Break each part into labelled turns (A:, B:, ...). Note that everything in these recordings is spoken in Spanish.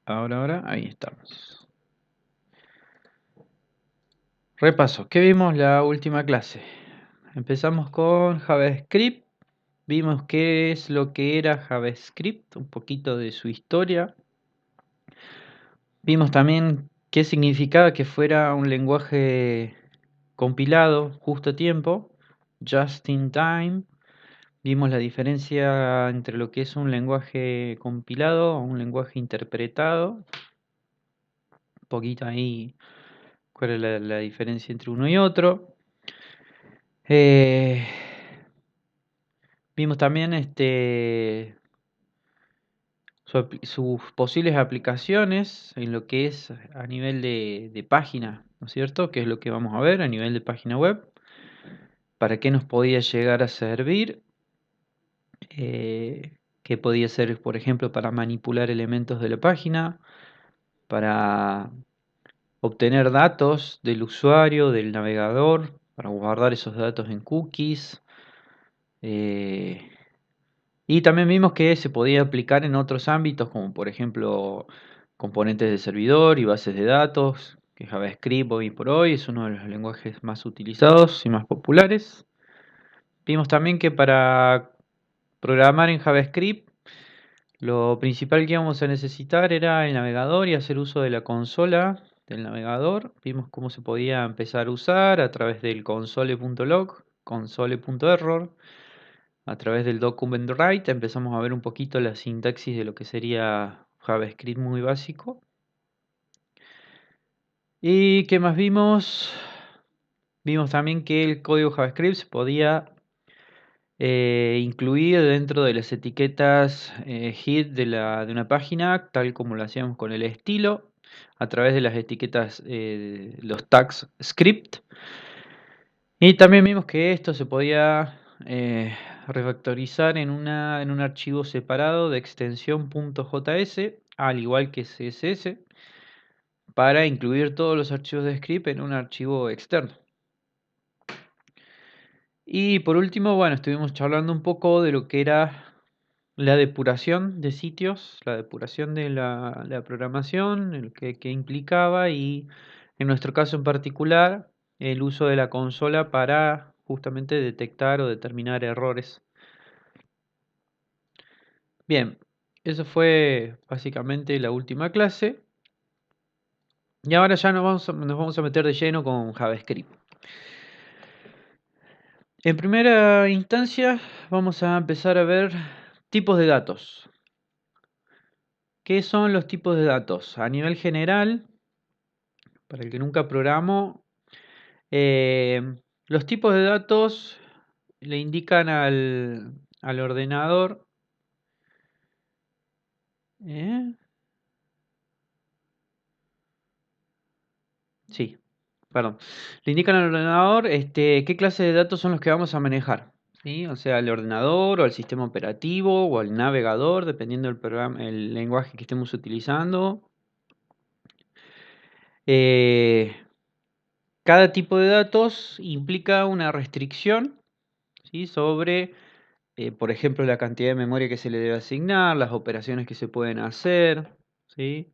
A: Ahora, ahí estamos. Repaso, ¿qué vimos la última clase? Empezamos con JavaScript. Vimos qué es lo que era JavaScript, un poquito de su historia. Vimos también qué significaba que fuera un lenguaje compilado justo a tiempo, just in time. Vimos la diferencia entre lo que es un lenguaje compilado o un lenguaje interpretado. Un poquito ahí cuál es la diferencia entre uno y otro. Eh, Vimos también sus posibles aplicaciones en lo que es a nivel de página, ¿no es cierto? Que es lo que vamos a ver a nivel de página web. ¿Para qué nos podía llegar a servir? Que podía ser, por ejemplo, para manipular elementos de la página, para obtener datos del usuario, del navegador, para guardar esos datos en cookies. eh, Y también vimos que se podía aplicar en otros ámbitos, como por ejemplo componentes de servidor y bases de datos, que JavaScript hoy por hoy es uno de los lenguajes más utilizados y más populares. Vimos también que para programar en JavaScript, lo principal que íbamos a necesitar era el navegador y hacer uso de la consola del navegador. Vimos cómo se podía empezar a usar a través del console.log, console.error. A través del document write empezamos a ver un poquito la sintaxis de lo que sería JavaScript muy básico. ¿Y qué más vimos? Vimos también que el código JavaScript se podía incluir dentro de las etiquetas head de una página, tal como lo hacíamos con el estilo, a través de las etiquetas, los tags script. Y también vimos que esto se podía refactorizar en un archivo separado de extensión .js, al igual que CSS, para incluir todos los archivos de script en un archivo externo. Y por último, bueno, estuvimos charlando un poco de lo que era la depuración de sitios, la depuración de la programación, el que implicaba y en nuestro caso en particular el uso de la consola para justamente detectar o determinar errores. Bien, eso fue básicamente la última clase y ahora ya nos vamos a meter de lleno con JavaScript. En primera instancia vamos a empezar a ver tipos de datos. ¿Qué son los tipos de datos? A nivel general, para el que nunca programó, eh, los tipos de datos le indican al ordenador. ¿eh? Sí, perdón. Le indican al ordenador qué clase de datos son los que vamos a manejar. ¿Sí? O sea, al ordenador o al sistema operativo o al navegador, dependiendo del programa, el lenguaje que estemos utilizando. Eh, Cada tipo de datos implica una restricción, ¿sí? Sobre, por ejemplo, la cantidad de memoria que se le debe asignar, las operaciones que se pueden hacer, ¿sí?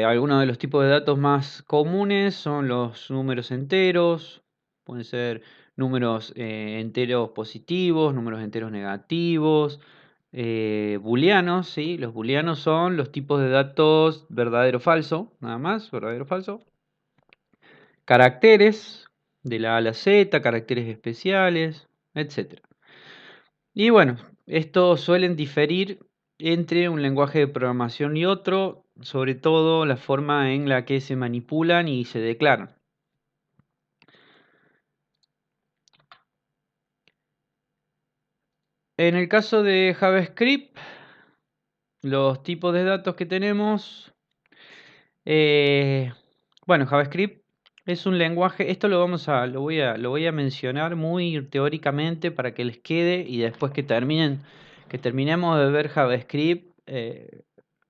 A: Algunos de los tipos de datos más comunes son los números enteros, pueden ser números enteros positivos, números enteros negativos, booleanos, ¿sí? Los booleanos son los tipos de datos verdadero o falso, nada más, verdadero o falso. Caracteres de la A a la Z, caracteres especiales, etc. Y bueno, estos suelen diferir entre un lenguaje de programación y otro, sobre todo la forma en la que se manipulan y se declaran. En el caso de JavaScript, los tipos de datos que tenemos, eh, bueno, JavaScript es un lenguaje, esto lo voy a mencionar muy teóricamente para que les quede y después que terminemos de ver JavaScript,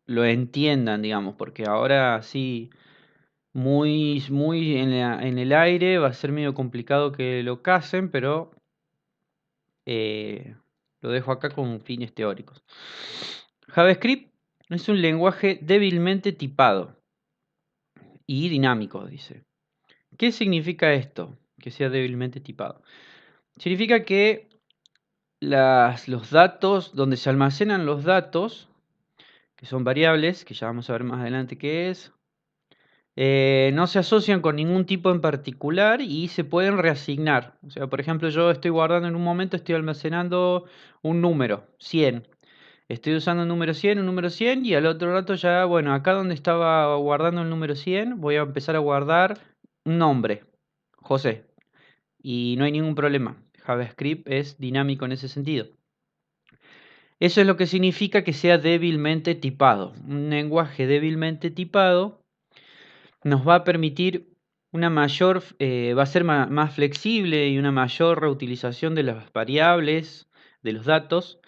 A: lo entiendan, digamos, porque ahora sí, muy en el aire va a ser medio complicado que lo casen, pero eh, lo dejo acá con fines teóricos. JavaScript Es un lenguaje débilmente tipado y dinámico, dice. ¿Qué significa esto? Que sea débilmente tipado. Significa que los datos, donde se almacenan los datos, que son variables, que ya vamos a ver más adelante qué es, no se asocian con ningún tipo en particular y se pueden reasignar. O sea, por ejemplo, yo estoy guardando en un momento, estoy almacenando un número, 100. Estoy usando un número 100 y al otro rato ya, bueno, acá donde estaba guardando el número 100, voy a empezar a guardar un nombre, José. Y no hay ningún problema. JavaScript es dinámico en ese sentido. Eso es lo que significa que sea débilmente tipado. Un lenguaje débilmente tipado nos va a permitir una mayor, va a ser más flexible y una mayor reutilización de las variables, de los datos,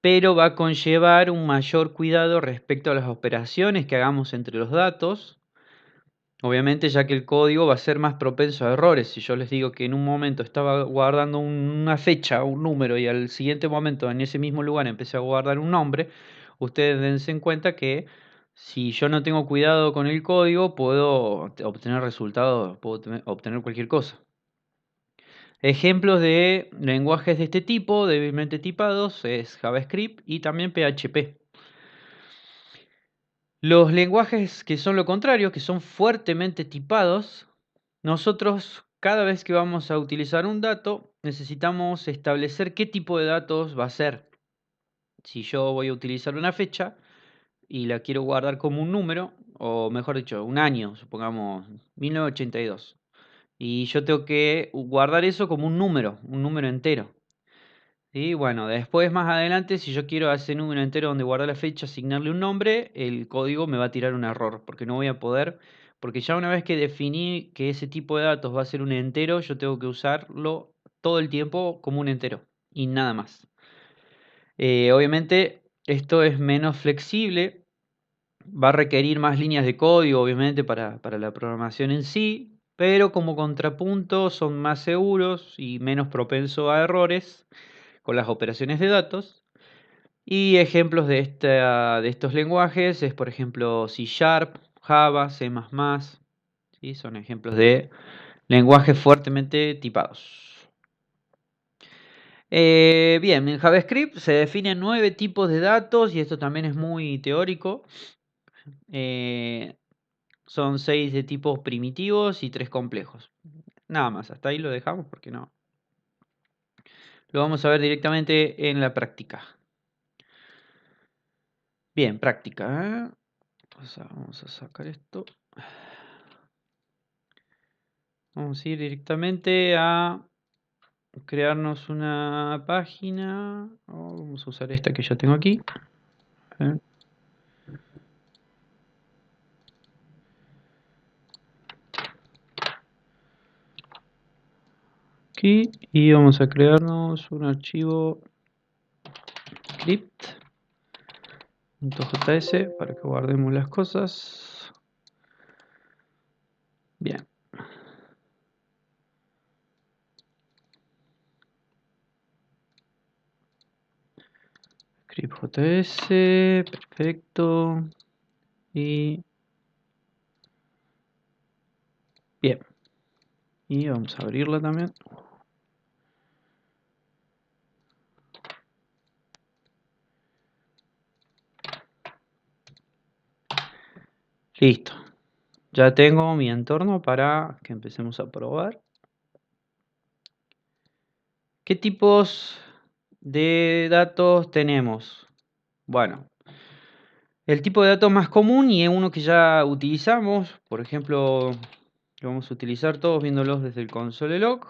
A: pero va a conllevar un mayor cuidado respecto a las operaciones que hagamos entre los datos. Obviamente, ya que el código va a ser más propenso a errores. Si yo les digo que en un momento estaba guardando una fecha, un número, y al siguiente momento en ese mismo lugar empecé a guardar un nombre, ustedes dense en cuenta que si yo no tengo cuidado con el código, puedo obtener resultados, puedo obtener cualquier cosa. Ejemplos de lenguajes de este tipo, débilmente tipados, es JavaScript y también PHP. Los lenguajes que son lo contrario, que son fuertemente tipados, nosotros cada vez que vamos a utilizar un dato, necesitamos establecer qué tipo de datos va a ser. Si yo voy a utilizar una fecha y la quiero guardar como un número, o mejor dicho, un año, supongamos 1982, y yo tengo que guardar eso como un número entero. Y bueno, después más adelante, si yo quiero a ese número entero donde guarda la fecha, asignarle un nombre, el código me va a tirar un error, porque no voy a poder, porque ya una vez que definí que ese tipo de datos va a ser un entero, yo tengo que usarlo todo el tiempo como un entero y nada más. Obviamente esto es menos flexible, va a requerir más líneas de código, obviamente, para la programación en sí, pero como contrapunto son más seguros y menos propensos a errores con las operaciones de datos. Y ejemplos de estos lenguajes es, por ejemplo, C Sharp, Java, C++, ¿sí? Son ejemplos de lenguajes fuertemente tipados. Bien, en JavaScript se definen 9 tipos de datos y esto también es muy teórico. Eh, Son 6 de tipos primitivos y 3 complejos. Nada más, hasta ahí lo dejamos porque no. Lo vamos a ver directamente en la práctica. Bien, práctica. Vamos a sacar esto. Vamos a ir directamente a crearnos una página. Vamos a usar esta que ya tengo aquí. Aquí y vamos a crearnos un archivo script.js para que guardemos las cosas. Bien. Script.js, perfecto. Y bien. Y vamos a abrirla también. Listo. Ya tengo mi entorno para que empecemos a probar. ¿Qué tipos de datos tenemos? Bueno, el tipo de datos más común y es uno que ya utilizamos, por ejemplo, lo vamos a utilizar todos viéndolos desde el console log.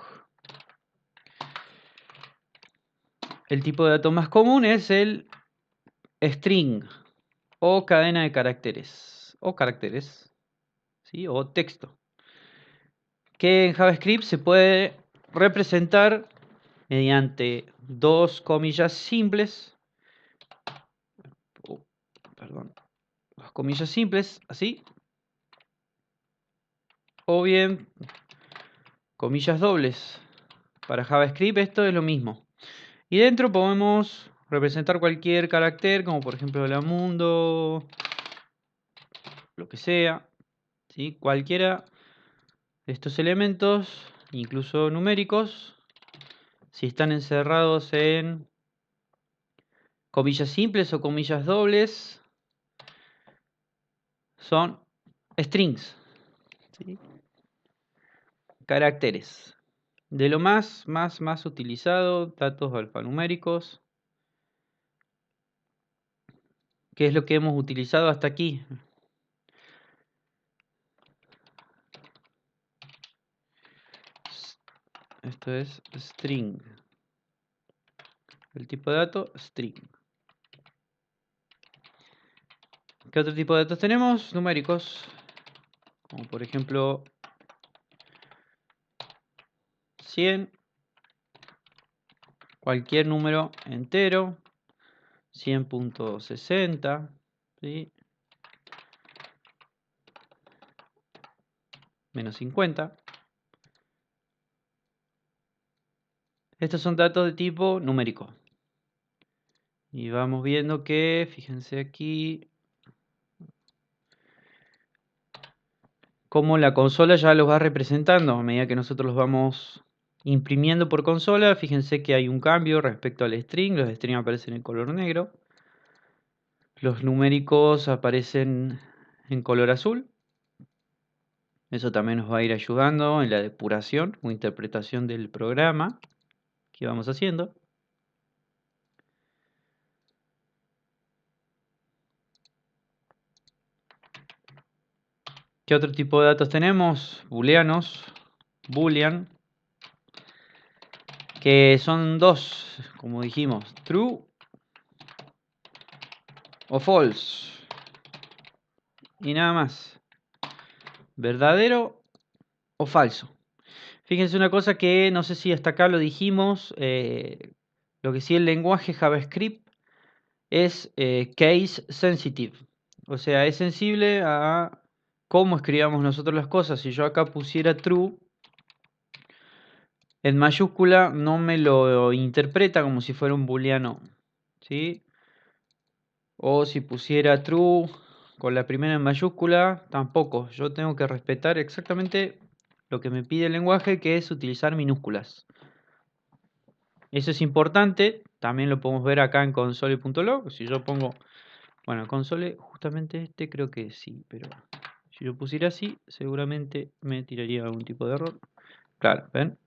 A: El tipo de datos más común es el string o cadena de caracteres ¿sí? O texto, que en JavaScript se puede representar mediante dos comillas simples, perdón, dos comillas simples, así, o bien comillas dobles. Para JavaScript esto es lo mismo. Y dentro podemos representar cualquier carácter, como por ejemplo el mundo, lo que sea, ¿sí? Cualquiera de estos elementos, incluso numéricos, si están encerrados en comillas simples o comillas dobles, son strings, ¿sí? Caracteres. De lo más utilizado, datos alfanuméricos. ¿Qué es lo que hemos utilizado hasta aquí? Esto es string. El tipo de dato, string. ¿Qué otro tipo de datos tenemos? Numéricos. Como por ejemplo 100. Cualquier número entero. 100.60. ¿Sí? Menos 50. Estos son datos de tipo numérico. Y vamos viendo que, fíjense aquí, cómo la consola ya los va representando a medida que nosotros los vamos imprimiendo por consola. Fíjense que hay un cambio respecto al string. Los strings aparecen en color negro. Los numéricos aparecen en color azul. Eso también nos va a ir ayudando en la depuración o interpretación del programa que vamos haciendo. ¿Qué otro tipo de datos tenemos? Booleanos, boolean, que son dos, como dijimos, true o false. Y nada más. ¿Verdadero o falso? Fíjense una cosa que no sé si hasta acá lo dijimos. Lo que sí, el lenguaje JavaScript es case sensitive. O sea, es sensible a cómo escribamos nosotros las cosas. Si yo acá pusiera true, en mayúscula no me lo interpreta como si fuera un booleano, ¿sí? O si pusiera true con la primera en mayúscula, tampoco. Yo tengo que respetar exactamente lo que me pide el lenguaje, que es utilizar minúsculas. Eso es importante. También lo podemos ver acá en console.log. Si yo pongo, bueno, console, justamente este creo que sí, pero si yo pusiera así, seguramente me tiraría algún tipo de error. Claro, ¿ven?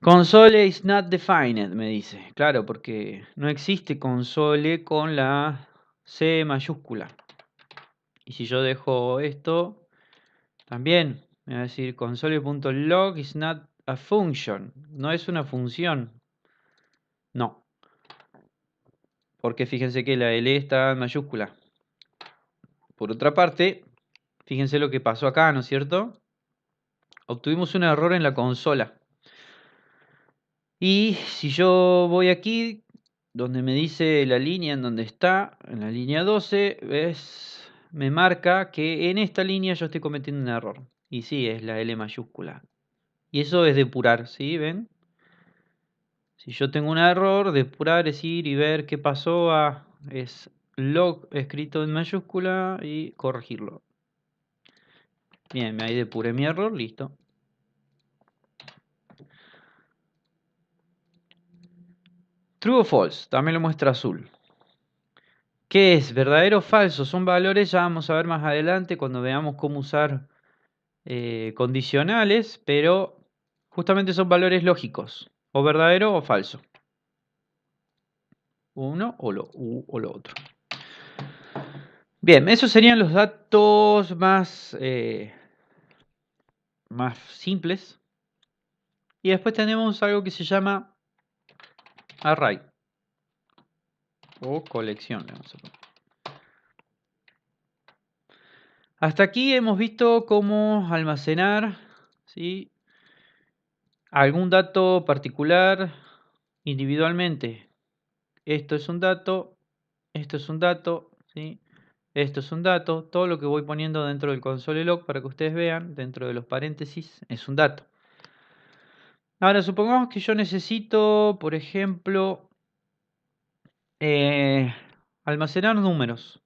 A: Console is not defined, me dice. Claro, porque no existe console con la C mayúscula. Y si yo dejo esto, también me va a decir console.log is not a function. No es una función. No. Porque fíjense que la L está en mayúscula. Por otra parte, fíjense lo que pasó acá, ¿no es cierto? Obtuvimos un error en la consola. Y si yo voy aquí, donde me dice la línea en donde está, en la línea 12, me marca que en esta línea yo estoy cometiendo un error. Y sí, es la L mayúscula. Y eso es depurar, ¿sí? ¿Ven? Si yo tengo un error, depurar es ir y ver qué pasó es log escrito en mayúscula y corregirlo. Bien, ahí depuré mi error, listo. True o false, también lo muestra azul. ¿Qué es? ¿Verdadero o falso? Son valores, ya vamos a ver más adelante cuando veamos cómo usar condicionales, pero justamente son valores lógicos. O verdadero o falso. Uno o lo otro. Bien, esos serían los datos más simples. Y después tenemos algo que se llama array o colección. Hasta aquí hemos visto cómo almacenar, ¿sí?, algún dato particular individualmente. Esto es un dato, esto es un dato, ¿sí? Esto es un dato. Todo lo que voy poniendo dentro del console log para que ustedes vean, dentro de los paréntesis, es un dato. Ahora, supongamos que yo necesito, por ejemplo, almacenar números.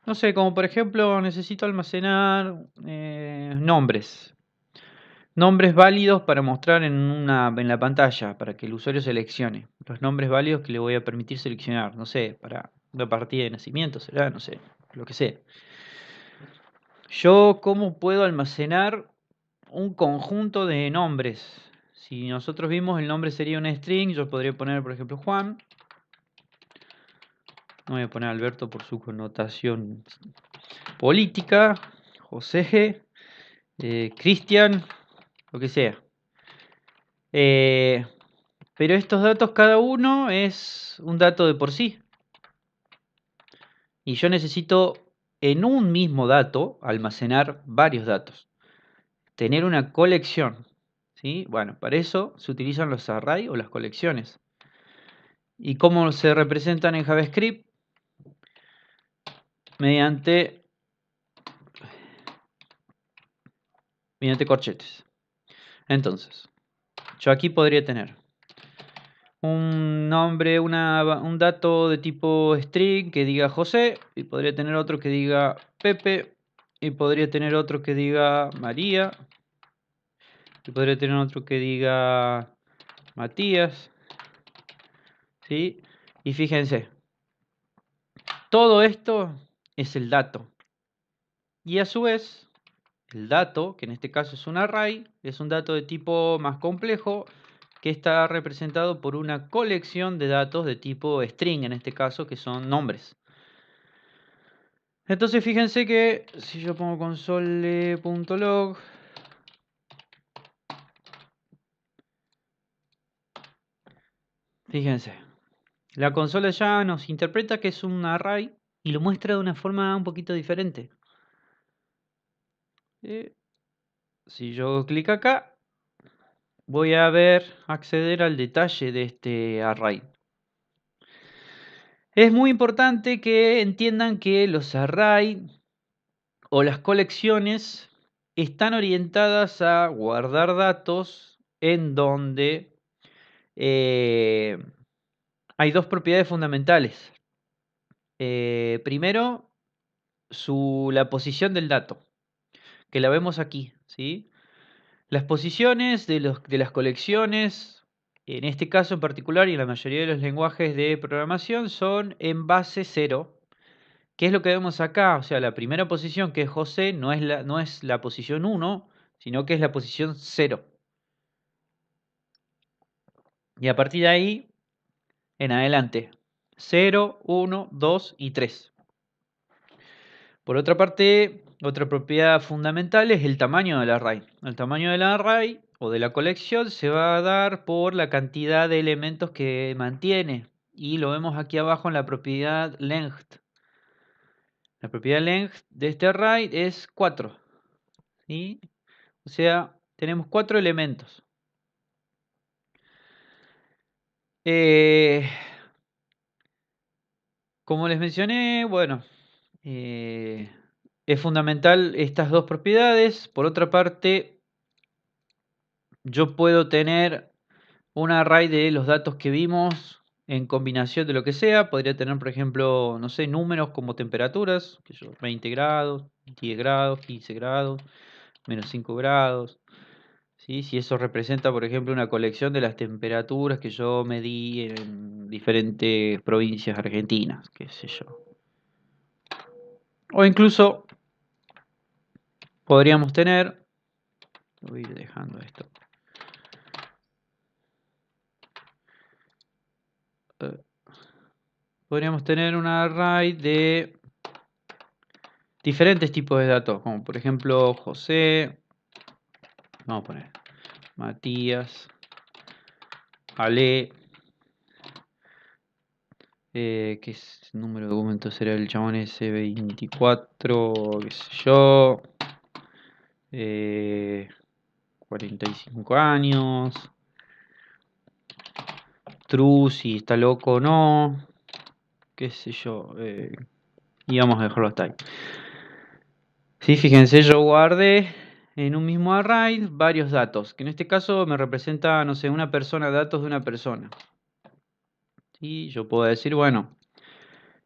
A: No sé, como por ejemplo necesito almacenar nombres. Nombres válidos para mostrar en la pantalla, para que el usuario seleccione. Los nombres válidos que le voy a permitir seleccionar. No sé, para una partida de nacimiento será, no sé, lo que sea. Yo, ¿cómo puedo almacenar un conjunto de nombres? Si nosotros vimos el nombre sería un string, yo podría poner, por ejemplo, Juan. No voy a poner Alberto por su connotación política. José, Cristian, lo que sea. Pero estos datos, cada uno es un dato de por sí. Y yo necesito en un mismo dato almacenar varios datos. Tener una colección. ¿Sí? Bueno, para eso se utilizan los arrays o las colecciones. ¿Y cómo se representan en JavaScript? Mediante corchetes. Entonces, yo aquí podría tener un nombre, un dato de tipo string que diga José, y podría tener otro que diga Pepe, y podría tener otro que diga María, y podría tener otro que diga Matías, ¿sí? Y fíjense, todo esto es el dato. Y a su vez, el dato, que en este caso es un array, es un dato de tipo más complejo, que está representado por una colección de datos de tipo string, en este caso, que son nombres. Entonces fíjense que si yo pongo console.log, fíjense, la consola ya nos interpreta que es un array y lo muestra de una forma un poquito diferente. Si yo clic acá, voy a acceder al detalle de este array. Es muy importante que entiendan que los arrays o las colecciones están orientadas a guardar datos en donde eh, hay dos propiedades fundamentales. Primero, la posición del dato, que la vemos aquí, ¿sí? Las posiciones de las colecciones, en este caso en particular y en la mayoría de los lenguajes de programación, son en base 0. ¿Qué es lo que vemos acá? O sea, la primera posición, que es José, no es la posición 1, sino que es la posición 0. Y a partir de ahí, en adelante, 0, 1, 2 y 3. Por otra parte, otra propiedad fundamental es el tamaño del array. El tamaño del array o de la colección se va a dar por la cantidad de elementos que mantiene. Y lo vemos aquí abajo en la propiedad length. La propiedad length de este array es 4. ¿Sí? O sea, tenemos 4 elementos. Eh, como les mencioné, bueno, es fundamental estas dos propiedades. Por otra parte, yo puedo tener un array de los datos que vimos en combinación de lo que sea. Podría tener, por ejemplo, no sé, números como temperaturas, que yo, 20 grados, 10 grados, 15 grados, menos 5 grados. ¿Sí? Si eso representa, por ejemplo, una colección de las temperaturas que yo medí en diferentes provincias argentinas, qué sé yo. O incluso podríamos tener, voy a ir dejando esto. Podríamos tener un array de diferentes tipos de datos, como por ejemplo José, vamos a poner Matías, Ale, ¿qué número de documento será el chabón ese? 24, qué sé yo, 45 años, true si está loco o no, qué sé yo, y vamos a dejarlo hasta ahí. Sí, fíjense, yo guardé en un mismo array varios datos, que en este caso me representa, no sé, una persona, datos de una persona. ¿sí? Yo puedo decir, bueno,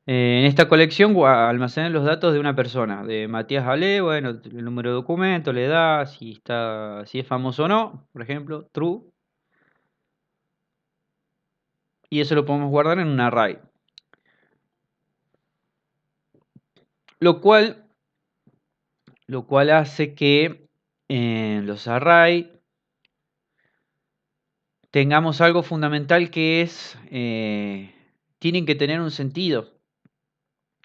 A: en esta colección almacenan los datos de una persona, de Matías Ale, bueno, el número de documento, la edad, si es famoso o no, por ejemplo, true, y eso lo podemos guardar en un array. Lo cual hace que en los array tengamos algo fundamental que es, tienen que tener un sentido.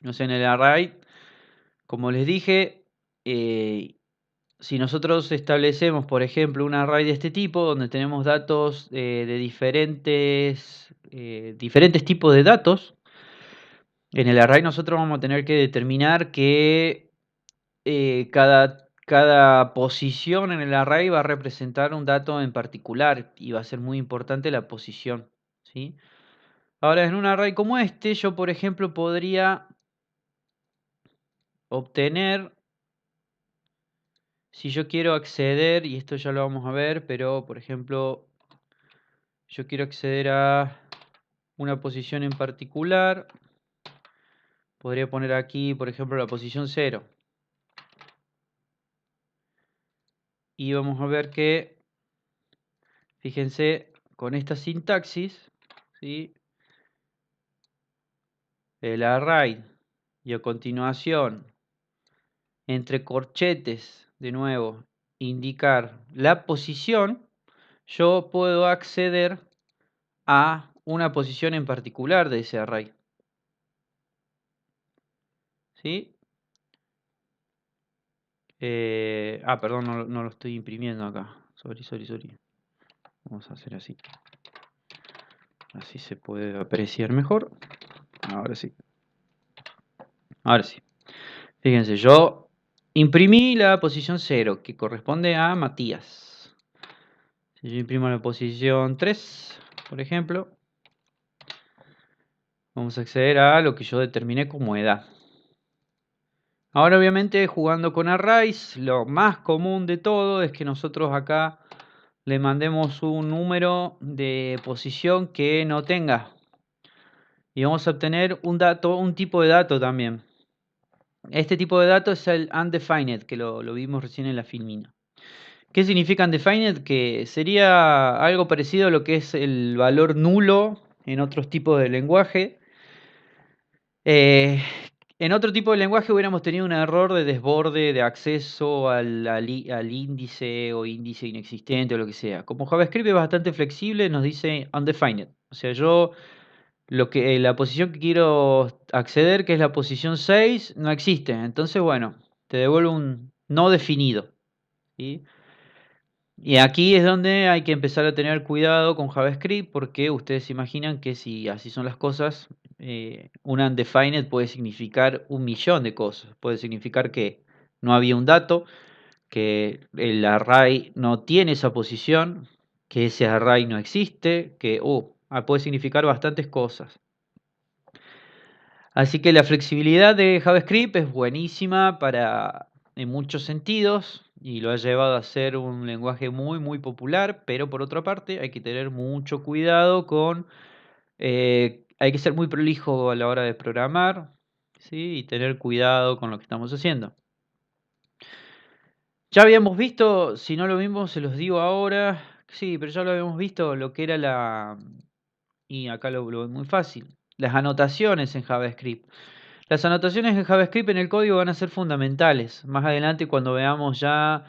A: O sea, en el array, como les dije, si nosotros establecemos, por ejemplo, un array de este tipo, donde tenemos datos de diferentes tipos de datos, en el array nosotros vamos a tener que determinar que cada posición en el array va a representar un dato en particular y va a ser muy importante la posición, ¿sí? Ahora, en un array como este, yo, por ejemplo, podría obtener, si yo quiero acceder, y esto ya lo vamos a ver, pero, por ejemplo, yo quiero acceder a una posición en particular, podría poner aquí, por ejemplo, la posición 0. Y vamos a ver que, fíjense, con esta sintaxis, ¿sí? El array y a continuación, entre corchetes, de nuevo, indicar la posición, yo puedo acceder a una posición en particular de ese array. ¿Sí? Perdón, no lo estoy imprimiendo acá. Sorry. Vamos a hacer así. Así se puede apreciar mejor. Ahora sí. Ahora sí. Fíjense, yo imprimí la posición 0, que corresponde a Matías. Si yo imprimo la posición 3, por ejemplo, vamos a acceder a lo que yo determiné como edad. Ahora, obviamente, jugando con arrays, lo más común de todo es que nosotros acá le mandemos un número de posición que no tenga. Y vamos a obtener un tipo de dato también. Este tipo de dato es el undefined, que lo vimos recién en la filmina. ¿Qué significa undefined? Que sería algo parecido a lo que es el valor nulo en otros tipos de lenguaje. En otro tipo de lenguaje hubiéramos tenido un error de desborde de acceso al índice o índice inexistente o lo que sea. Como JavaScript es bastante flexible, nos dice undefined. O sea, yo la posición que quiero acceder, que es la posición 6, no existe. Entonces, bueno, te devuelve un no definido, ¿sí? Y aquí es donde hay que empezar a tener cuidado con JavaScript, porque ustedes se imaginan que si así son las cosas, un undefined puede significar un millón de cosas. Puede significar que no había un dato, que el array no tiene esa posición, que ese array no existe, puede significar bastantes cosas. Así que la flexibilidad de JavaScript es buenísima en muchos sentidos y lo ha llevado a ser un lenguaje muy popular, pero por otra parte hay que tener mucho cuidado hay que ser muy prolijo a la hora de programar, ¿sí? Y tener cuidado con lo que estamos haciendo. Ya habíamos visto, si no lo vimos se los digo ahora, sí, pero ya lo habíamos visto lo que era y acá lo veo muy fácil, las anotaciones en JavaScript. Las anotaciones en JavaScript en el código van a ser fundamentales. Más adelante cuando veamos ya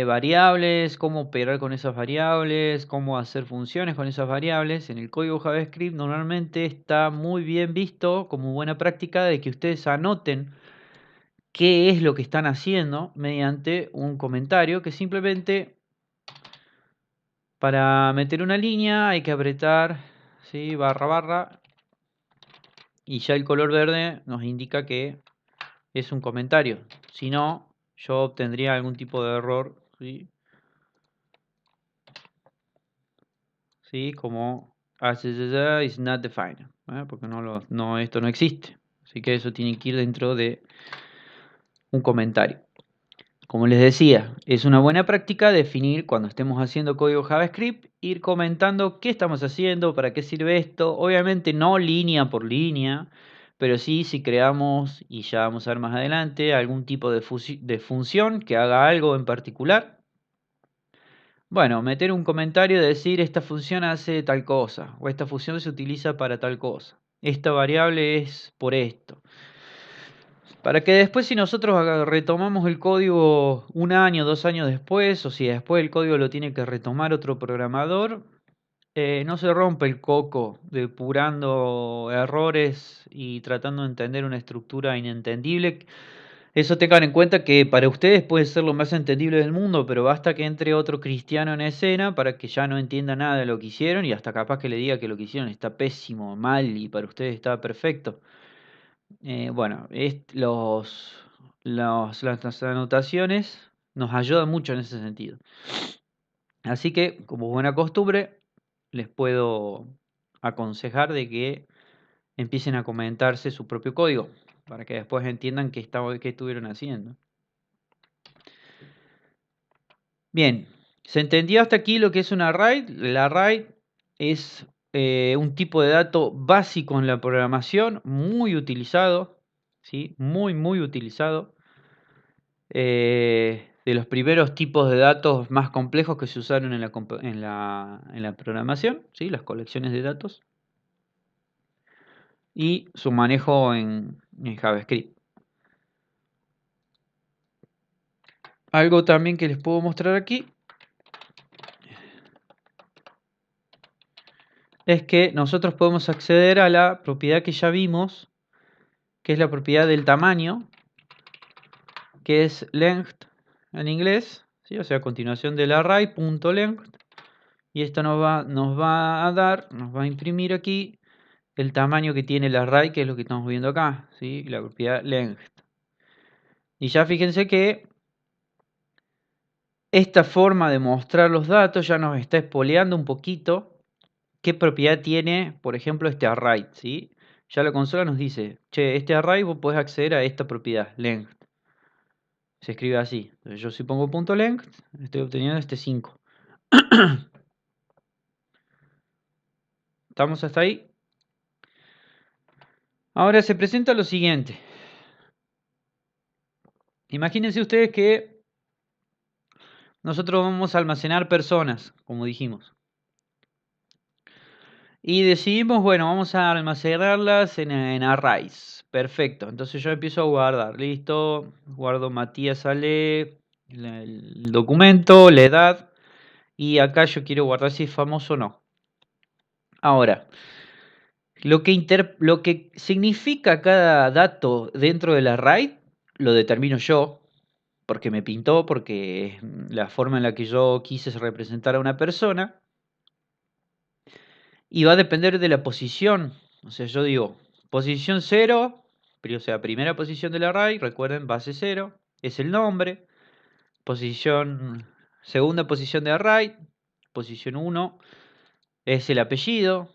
A: variables, cómo operar con esas variables, cómo hacer funciones con esas variables, en el código JavaScript normalmente está muy bien visto como buena práctica de que ustedes anoten qué es lo que están haciendo mediante un comentario que simplemente para meter una línea hay que apretar, ¿sí? // y ya el color verde nos indica que es un comentario. Si no, yo obtendría algún tipo de error, ¿sí? ¿Sí? Como is not defined, porque esto no existe. Así que eso tiene que ir dentro de un comentario. Como les decía, es una buena práctica definir cuando estemos haciendo código JavaScript, ir comentando qué estamos haciendo, para qué sirve esto. Obviamente no línea por línea, pero sí si creamos, y ya vamos a ver más adelante, algún tipo de función que haga algo en particular. Bueno, meter un comentario de decir esta función hace tal cosa, o esta función se utiliza para tal cosa. Esta variable es por esto. Para que después si nosotros retomamos el código un año, 2 años después, o si después el código lo tiene que retomar otro programador, no se rompe el coco depurando errores y tratando de entender una estructura inentendible. Eso tengan en cuenta que para ustedes puede ser lo más entendible del mundo, pero basta que entre otro cristiano en escena para que ya no entienda nada de lo que hicieron y hasta capaz que le diga que lo que hicieron está pésimo, mal y para ustedes está perfecto. Bueno, las anotaciones nos ayudan mucho en ese sentido. Así que, como buena costumbre, les puedo aconsejar de que empiecen a comentarse su propio código para que después entiendan qué estuvieron haciendo. Bien, ¿se entendió hasta aquí lo que es un array? El array es un tipo de dato básico en la programación, muy utilizado, ¿sí? Muy utilizado. De los primeros tipos de datos más complejos que se usaron en la programación, ¿sí? Las colecciones de datos y su manejo en JavaScript. Algo también que les puedo mostrar aquí es que nosotros podemos acceder a la propiedad que ya vimos, que es la propiedad del tamaño, que es length en inglés, ¿sí? O sea, a continuación del array.length, y esto nos va a imprimir aquí el tamaño que tiene el array, que es lo que estamos viendo acá, ¿sí? La propiedad length. Y ya fíjense que esta forma de mostrar los datos ya nos está espoleando un poquito qué propiedad tiene, por ejemplo, este array, ¿sí? Ya la consola nos dice, che, este array vos podés acceder a esta propiedad, length. Se escribe así. Entonces yo si pongo punto .length, estoy obteniendo este 5. ¿Estamos hasta ahí? Ahora se presenta lo siguiente. Imagínense ustedes que nosotros vamos a almacenar personas, como dijimos. Y decidimos, bueno, vamos a almacenarlas en arrays. Perfecto. Entonces yo empiezo a guardar. Listo. Guardo Matías Ale, el documento, la edad. Y acá yo quiero guardar si es famoso o no. Ahora, lo que significa cada dato dentro del array lo determino yo. Porque me pintó, porque es la forma en la que yo quise representar a una persona. Y va a depender de la posición. O sea, yo digo, posición 0, o sea, primera posición del array, recuerden, base 0, es el nombre. Segunda posición de array, posición 1, es el apellido.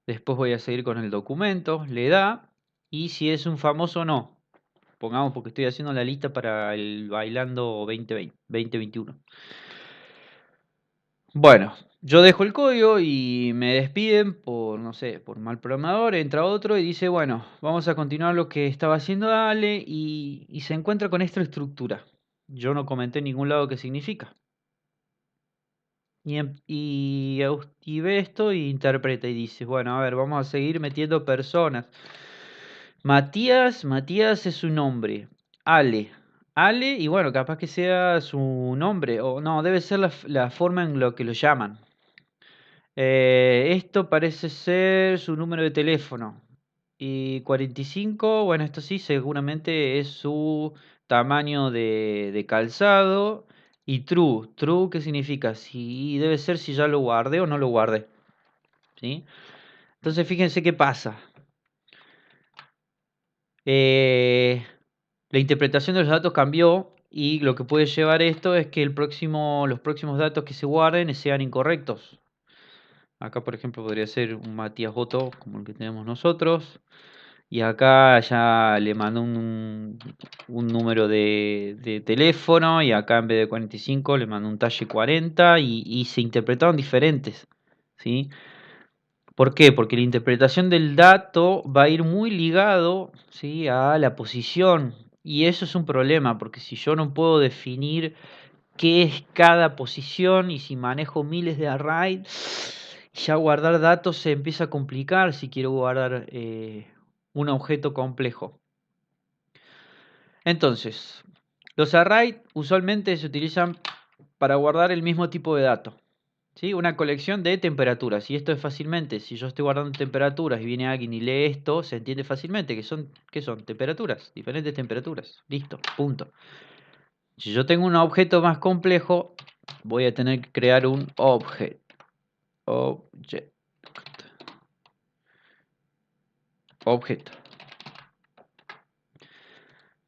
A: Después voy a seguir con el documento, le da, y si es un famoso o no. Pongamos porque estoy haciendo la lista para el Bailando 2021. Bueno, yo dejo el código y me despiden por, no sé, por mal programador, entra otro y dice, bueno, vamos a continuar lo que estaba haciendo Ale y se encuentra con esta estructura. Yo no comenté en ningún lado qué significa. Y ve esto y interpreta y dice, bueno, a ver, vamos a seguir metiendo personas. Matías es su nombre. Ale, y bueno, capaz que sea su nombre, o no, debe ser la forma en lo que lo llaman. Esto parece ser su número de teléfono. Y 45, bueno, esto sí, seguramente es su tamaño de calzado. Y true, ¿qué significa? Si debe ser si ya lo guardé o no lo guardé. ¿Sí? Entonces fíjense qué pasa. La interpretación de los datos cambió y lo que puede llevar esto es que los próximos datos que se guarden sean incorrectos. Acá, por ejemplo, podría ser un Matías Boto, como el que tenemos nosotros. y acá ya le mandó un número de teléfono, y acá en vez de 45 le mandó un talle 40, y se interpretaron diferentes, ¿sí? ¿Por qué? Porque la interpretación del dato va a ir muy ligado, ¿sí?, a la posición, y eso es un problema, porque si yo no puedo definir qué es cada posición, y si manejo miles de arrays, ya guardar datos se empieza a complicar si quiero guardar un objeto complejo. Entonces, los arrays usualmente se utilizan para guardar el mismo tipo de dato, ¿sí? Una colección de temperaturas. Y esto es fácilmente, si yo estoy guardando temperaturas y viene alguien y lee esto, se entiende fácilmente que son temperaturas, diferentes temperaturas. Listo, punto. Si yo tengo un objeto más complejo, voy a tener que crear un object. Objeto.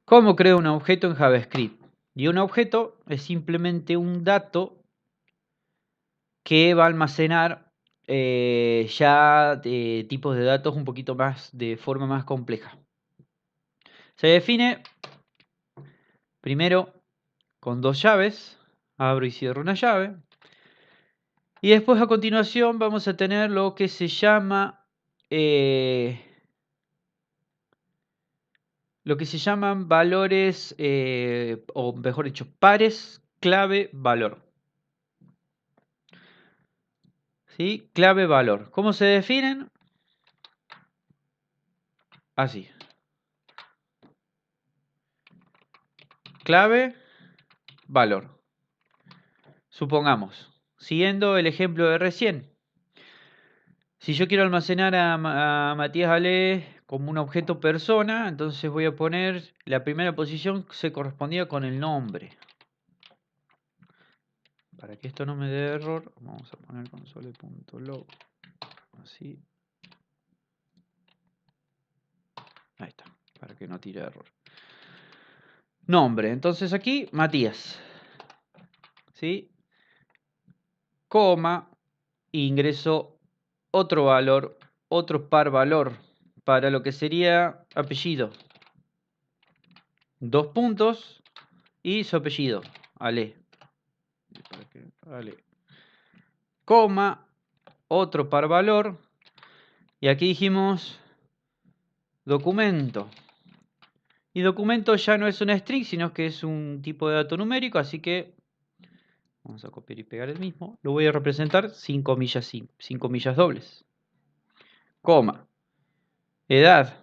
A: ¿Cómo creo un objeto en JavaScript? Y un objeto es simplemente un dato que va a almacenar ya tipos de datos un poquito más de forma más compleja. Se define primero con dos llaves, abro y cierro una llave, y después a continuación vamos a tener lo que se llama lo que se llaman valores, o mejor dicho, pares clave valor. ¿Sí? Clave valor. ¿Cómo se definen? Así. Clave valor. Supongamos, siguiendo el ejemplo de recién, si yo quiero almacenar a Matías Ale como un objeto persona, entonces voy a poner la primera posición se correspondía con el nombre. Para que esto no me dé error, vamos a poner console.log. Así. Ahí está, para que no tire error. Nombre, entonces aquí Matías. ¿Sí? Coma, ingreso otro valor, otro par valor, para lo que sería apellido. Dos puntos y su apellido, Ale. Ale. Coma, otro par valor, y aquí dijimos documento. Y documento ya no es una string, sino que es un tipo de dato numérico, así que vamos a copiar y pegar el mismo. Lo voy a representar sin comillas dobles. Coma. Edad.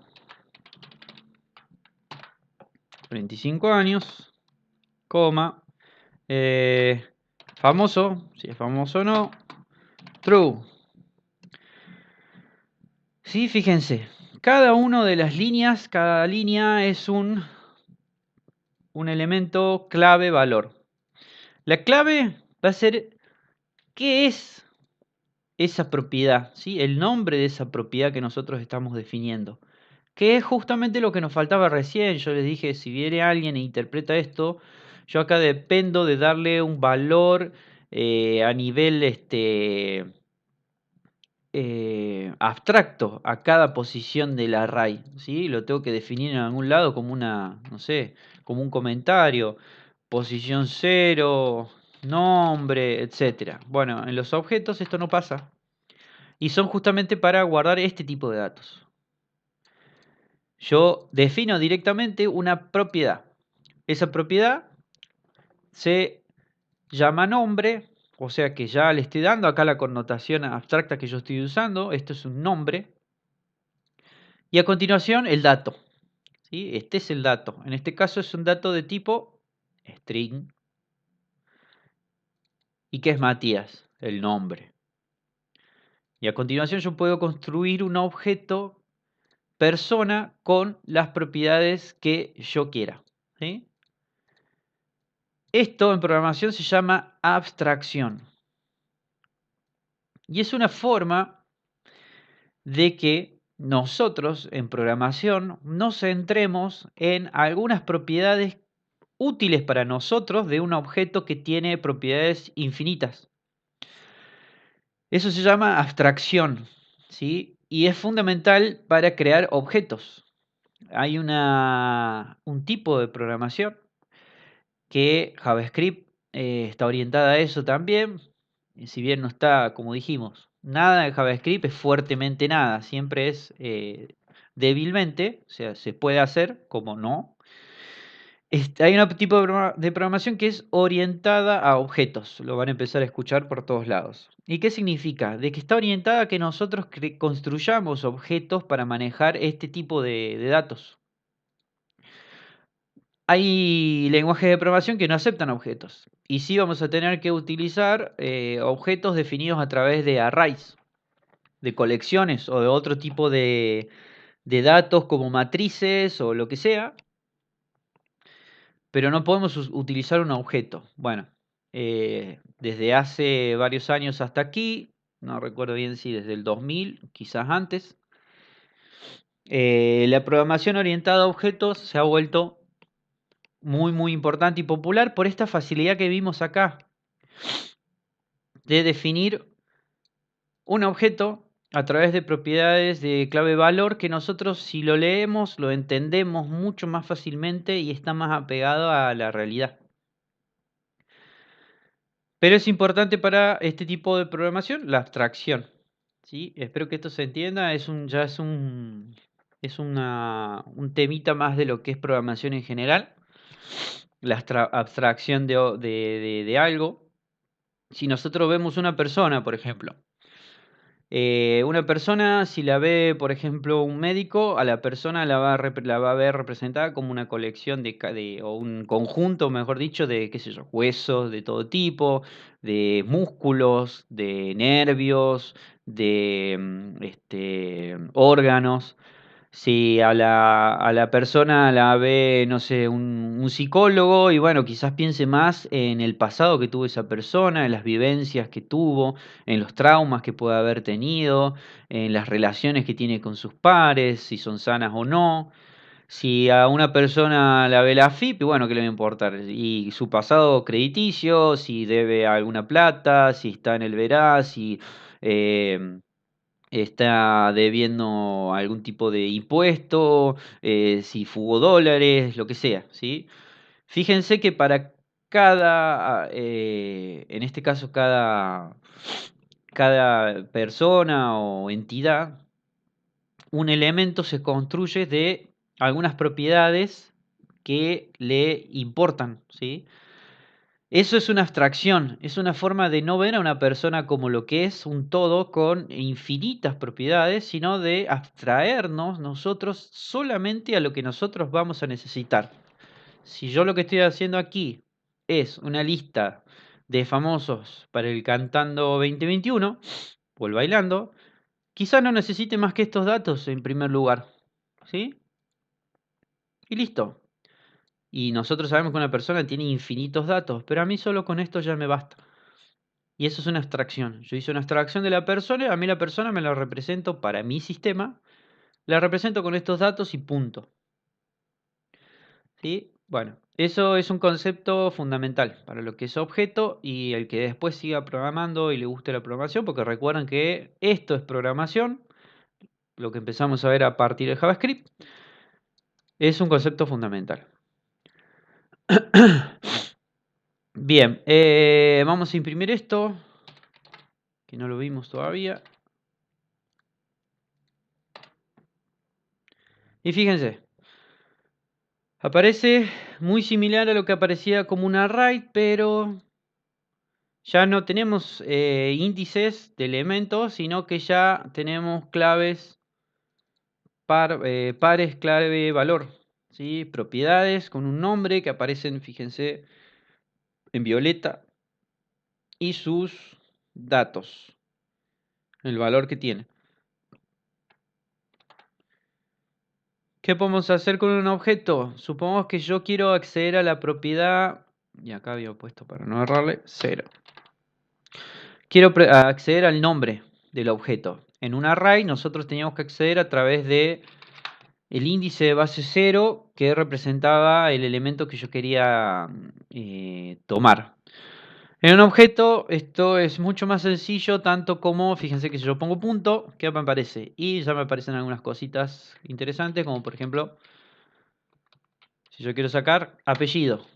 A: 25 años. Coma. Famoso. Si es famoso o no. True. Sí, fíjense. Cada una de las líneas, cada línea es un elemento clave valor. La clave va a ser qué es esa propiedad, ¿sí? El nombre de esa propiedad que nosotros estamos definiendo, que es justamente lo que nos faltaba recién. Yo les dije, si viene alguien e interpreta esto, yo acá dependo de darle un valor a nivel abstracto a cada posición del array, ¿sí? Lo tengo que definir en algún lado como una, no sé, como un comentario, posición 0, nombre, etcétera. Bueno, en los objetos esto no pasa, y son justamente para guardar este tipo de datos. Yo defino directamente una propiedad. Esa propiedad se llama nombre, o sea que ya le estoy dando acá la connotación abstracta que yo estoy usando. Esto es un nombre. Y a continuación el dato. ¿Sí? Este es el dato. En este caso es un dato de tipo string. ¿Y qué es Matías? El nombre. Y a continuación yo puedo construir un objeto persona con las propiedades que yo quiera. ¿Sí? Esto en programación se llama abstracción. Y es una forma de que nosotros en programación nos centremos en algunas propiedades útiles para nosotros de un objeto que tiene propiedades infinitas. Eso se llama abstracción, ¿sí? Y es fundamental para crear objetos. hay un tipo de programación que JavaScript está orientada a eso también. Si bien no está, como dijimos, nada de JavaScript es fuertemente nada, siempre es débilmente, o sea, se puede hacer, como no. Hay un tipo de programación que es orientada a objetos, lo van a empezar a escuchar por todos lados. ¿Y qué significa? De que está orientada a que nosotros construyamos objetos para manejar este tipo de datos. Hay lenguajes de programación que no aceptan objetos. Y sí vamos a tener que utilizar objetos definidos a través de arrays, de colecciones o de otro tipo de datos como matrices o lo que sea, pero no podemos utilizar un objeto. Bueno, desde hace varios años hasta aquí, no recuerdo bien si desde el 2000, quizás antes, la programación orientada a objetos se ha vuelto muy importante y popular por esta facilidad que vimos acá de definir un objeto a través de propiedades de clave valor que nosotros si lo leemos lo entendemos mucho más fácilmente y está más apegado a la realidad. Pero es importante para este tipo de programación la abstracción. ¿Sí? Espero que esto se entienda, ya un temita más de lo que es programación en general, la abstracción de algo. Si nosotros vemos una persona, por ejemplo, una persona, si la ve, por ejemplo, un médico, a la persona la va a ver representada como una colección o un conjunto, mejor dicho, de, qué sé yo, huesos de todo tipo, de músculos, de nervios, de órganos. Si a la persona la ve, no sé, un psicólogo y bueno, quizás piense más en el pasado que tuvo esa persona, en las vivencias que tuvo, en los traumas que puede haber tenido, en las relaciones que tiene con sus pares, si son sanas o no. Si a una persona la ve la AFIP, y bueno, ¿qué le va a importar? Y su pasado crediticio, si debe alguna plata, si está en el verá, si eh, está debiendo algún tipo de impuesto, si fugó dólares, lo que sea, ¿sí? Fíjense que para en este caso, cada persona o entidad, un elemento se construye de algunas propiedades que le importan, ¿sí? Eso es una abstracción, es una forma de no ver a una persona como lo que es un todo con infinitas propiedades, sino de abstraernos nosotros solamente a lo que nosotros vamos a necesitar. Si yo lo que estoy haciendo aquí es una lista de famosos para el Cantando 2021 o el Bailando, quizá no necesite más que estos datos en primer lugar, ¿sí? Y listo. Y nosotros sabemos que una persona tiene infinitos datos, pero a mí solo con esto ya me basta. Y eso es una abstracción. Yo hice una abstracción de la persona, y a mí la persona me la represento para mi sistema, la represento con estos datos y punto. ¿Sí? Bueno, eso es un concepto fundamental para lo que es objeto y el que después siga programando y le guste la programación, porque recuerden que esto es programación, lo que empezamos a ver a partir de JavaScript, es un concepto fundamental. Bien, vamos a imprimir esto, que no lo vimos todavía. Y fíjense, aparece muy similar a lo que aparecía como un array, pero ya no tenemos índices de elementos, sino que ya tenemos claves pares clave valor, ¿sí? Propiedades con un nombre que aparecen, fíjense, en violeta y sus datos, el valor que tiene. ¿Qué podemos hacer con un objeto? Supongamos que yo quiero acceder a la propiedad, y acá había puesto para no errarle, 0. Quiero acceder al nombre del objeto. En un array nosotros teníamos que acceder a través de el índice de base 0 que representaba el elemento que yo quería tomar. En un objeto esto es mucho más sencillo, tanto como, fíjense que si yo pongo punto, ¿qué me aparece? Y ya me aparecen algunas cositas interesantes, como por ejemplo Si yo quiero sacar apellido,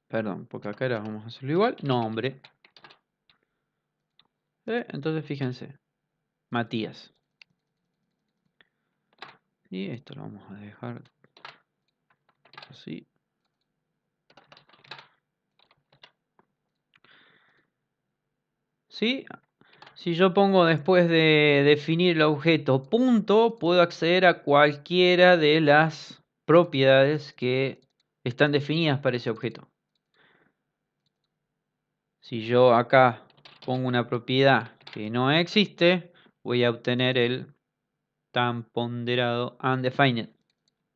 A: perdón, porque acá era, vamos a hacerlo igual, nombre. Entonces fíjense, Matías. Y esto lo vamos a dejar así. ¿Sí? Si yo pongo después de definir el objeto punto, puedo acceder a cualquiera de las propiedades que están definidas para ese objeto. Si yo acá pongo una propiedad que no existe, voy a obtener el tan ponderado undefined.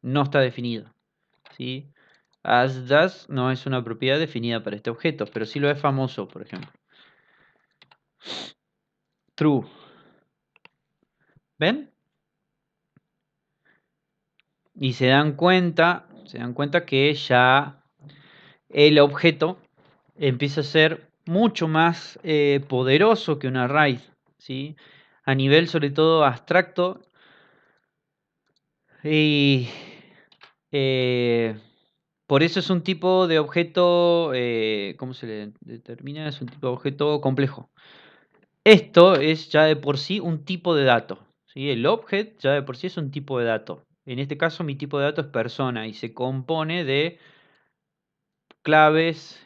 A: No está definido. ¿Sí? As does no es una propiedad definida para este objeto, pero sí lo es famoso, por ejemplo. True. ¿Ven? Y se dan cuenta que ya el objeto empieza a ser mucho más poderoso que un array, ¿sí? A nivel sobre todo abstracto. Y por eso es un tipo de objeto, ¿cómo se le determina? Es un tipo de objeto complejo. Esto es ya de por sí un tipo de dato, ¿sí? El objeto ya de por sí es un tipo de dato. En este caso mi tipo de dato es persona y se compone de claves,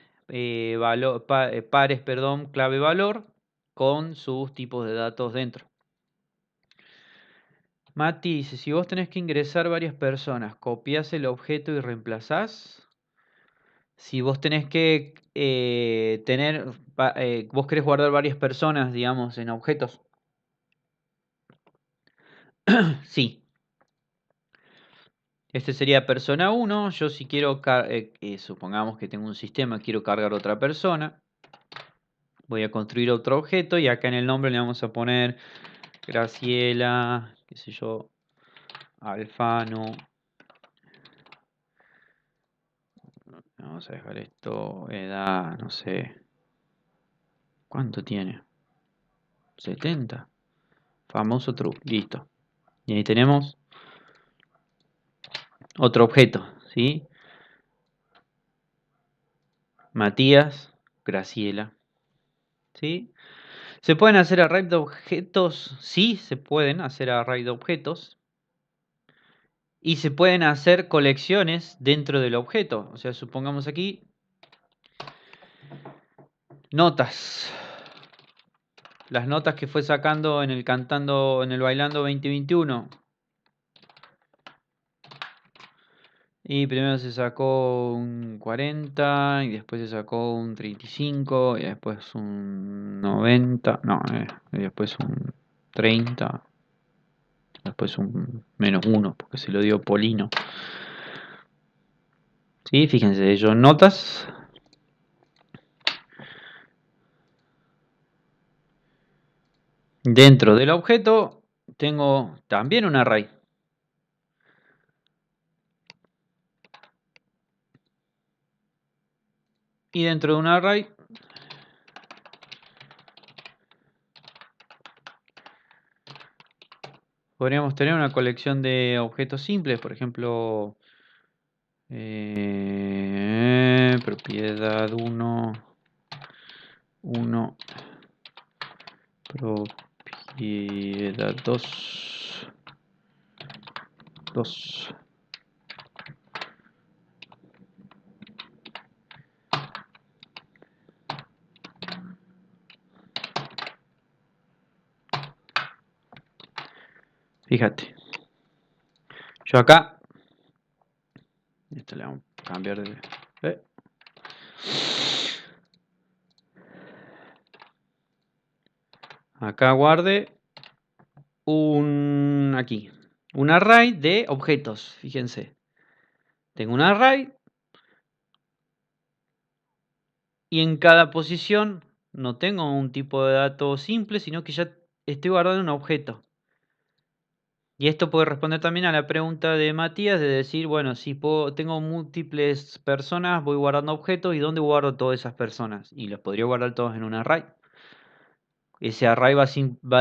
A: pares, perdón, clave-valor con sus tipos de datos dentro. Mati dice, si vos tenés que ingresar varias personas, ¿copias el objeto y reemplazás? Si vos tenés que vos querés guardar varias personas, digamos, en objetos. Sí. Este sería persona 1. Yo si quiero, supongamos que tengo un sistema, quiero cargar otra persona. Voy a construir otro objeto y acá en el nombre le vamos a poner Graciela, qué sé yo, Alfano. Vamos a dejar esto, edad, no sé. ¿Cuánto tiene? 70. Famoso true, listo. Y ahí tenemos otro objeto, ¿sí? Matías, Graciela, ¿sí? ¿Se pueden hacer array de objetos? Sí, se pueden hacer array de objetos. Y se pueden hacer colecciones dentro del objeto. O sea, supongamos aquí notas. Las notas que fue sacando en el cantando, en el bailando 2021. Y primero se sacó un 40 y después se sacó un 35 y después un 90, no, y después un 30, después un -1 porque se lo dio Polino. Sí, fíjense, ellos notas. Dentro del objeto tengo también un array. Y dentro de un array podríamos tener una colección de objetos simples, por ejemplo, propiedad 1, propiedad 2, 2. Fíjate. Yo acá, esto le vamos a cambiar de... Acá guarde un array de objetos, fíjense. Tengo un array y en cada posición no tengo un tipo de dato simple, sino que ya estoy guardando un objeto. Y esto puede responder también a la pregunta de Matías de decir, bueno, si tengo múltiples personas, voy guardando objetos y ¿dónde guardo todas esas personas? Y los podría guardar todos en un array. Ese array va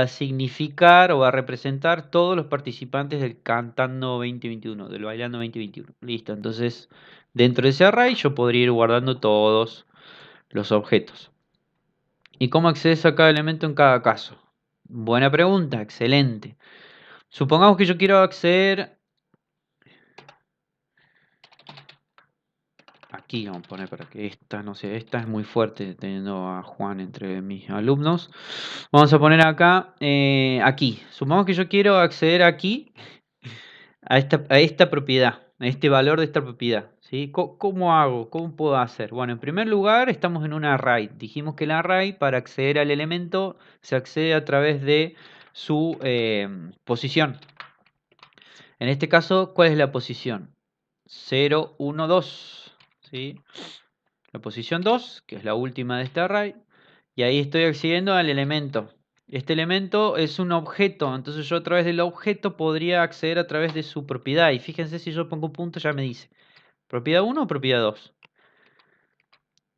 A: a significar o va a representar todos los participantes del Cantando 2021, del Bailando 2021. Listo, entonces dentro de ese array yo podría ir guardando todos los objetos. ¿Y cómo accedes a cada elemento en cada caso? Buena pregunta, excelente. Supongamos que yo quiero acceder aquí, vamos a poner para que esta, no sé, esta es muy fuerte teniendo a Juan entre mis alumnos. Vamos a poner acá, aquí. Supongamos que yo quiero acceder aquí a esta propiedad, a este valor de esta propiedad. ¿Sí? ¿Cómo hago? ¿Cómo puedo hacer? Bueno, en primer lugar estamos en un array. Dijimos que el array para acceder al elemento se accede a través de su posición. En este caso, ¿cuál es la posición? 0, 1, 2. ¿Sí? La posición 2, que es la última de este array. Y ahí estoy accediendo al elemento. Este elemento es un objeto, entonces yo a través del objeto podría acceder a través de su propiedad. Y fíjense, si yo pongo un punto ya me dice, ¿propiedad 1 o propiedad 2?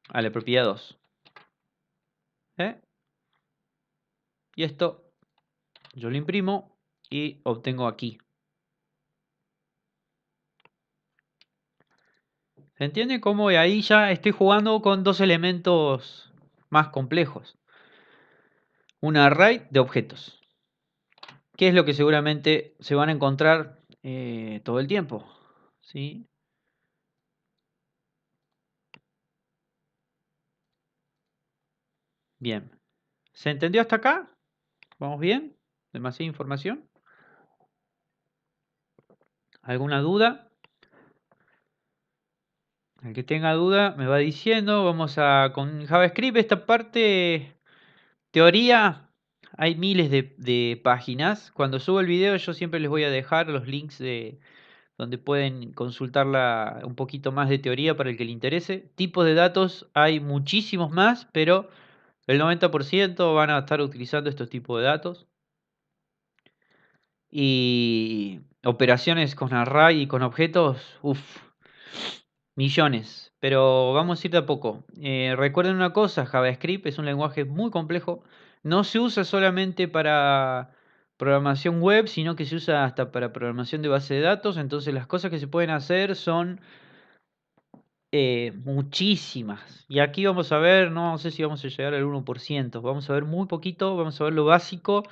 A: A la propiedad 2. ¿Eh? Y esto yo lo imprimo y obtengo aquí. ¿Se entiende cómo ahí ya estoy jugando con dos elementos más complejos? Un array de objetos. ¿Qué es lo que seguramente se van a encontrar todo el tiempo? ¿Sí? Bien. ¿Se entendió hasta acá? ¿Vamos bien? ¿Demasiada información? ¿Alguna duda? El que tenga duda me va diciendo. Vamos a con JavaScript. Esta parte teoría. Hay miles de páginas. Cuando subo el video yo siempre les voy a dejar los links de donde pueden consultarla un poquito más de teoría para el que le interese. Tipos de datos hay muchísimos más, pero el 90% van a estar utilizando estos tipos de datos. Y operaciones con array y con objetos, uff, millones. Pero vamos a ir de a poco. Recuerden una cosa, JavaScript es un lenguaje muy complejo. No se usa solamente para programación web, sino que se usa hasta para programación de base de datos. Entonces las cosas que se pueden hacer son muchísimas. Y aquí vamos a ver, no sé si vamos a llegar al 1%. Vamos a ver muy poquito, vamos a ver lo básico,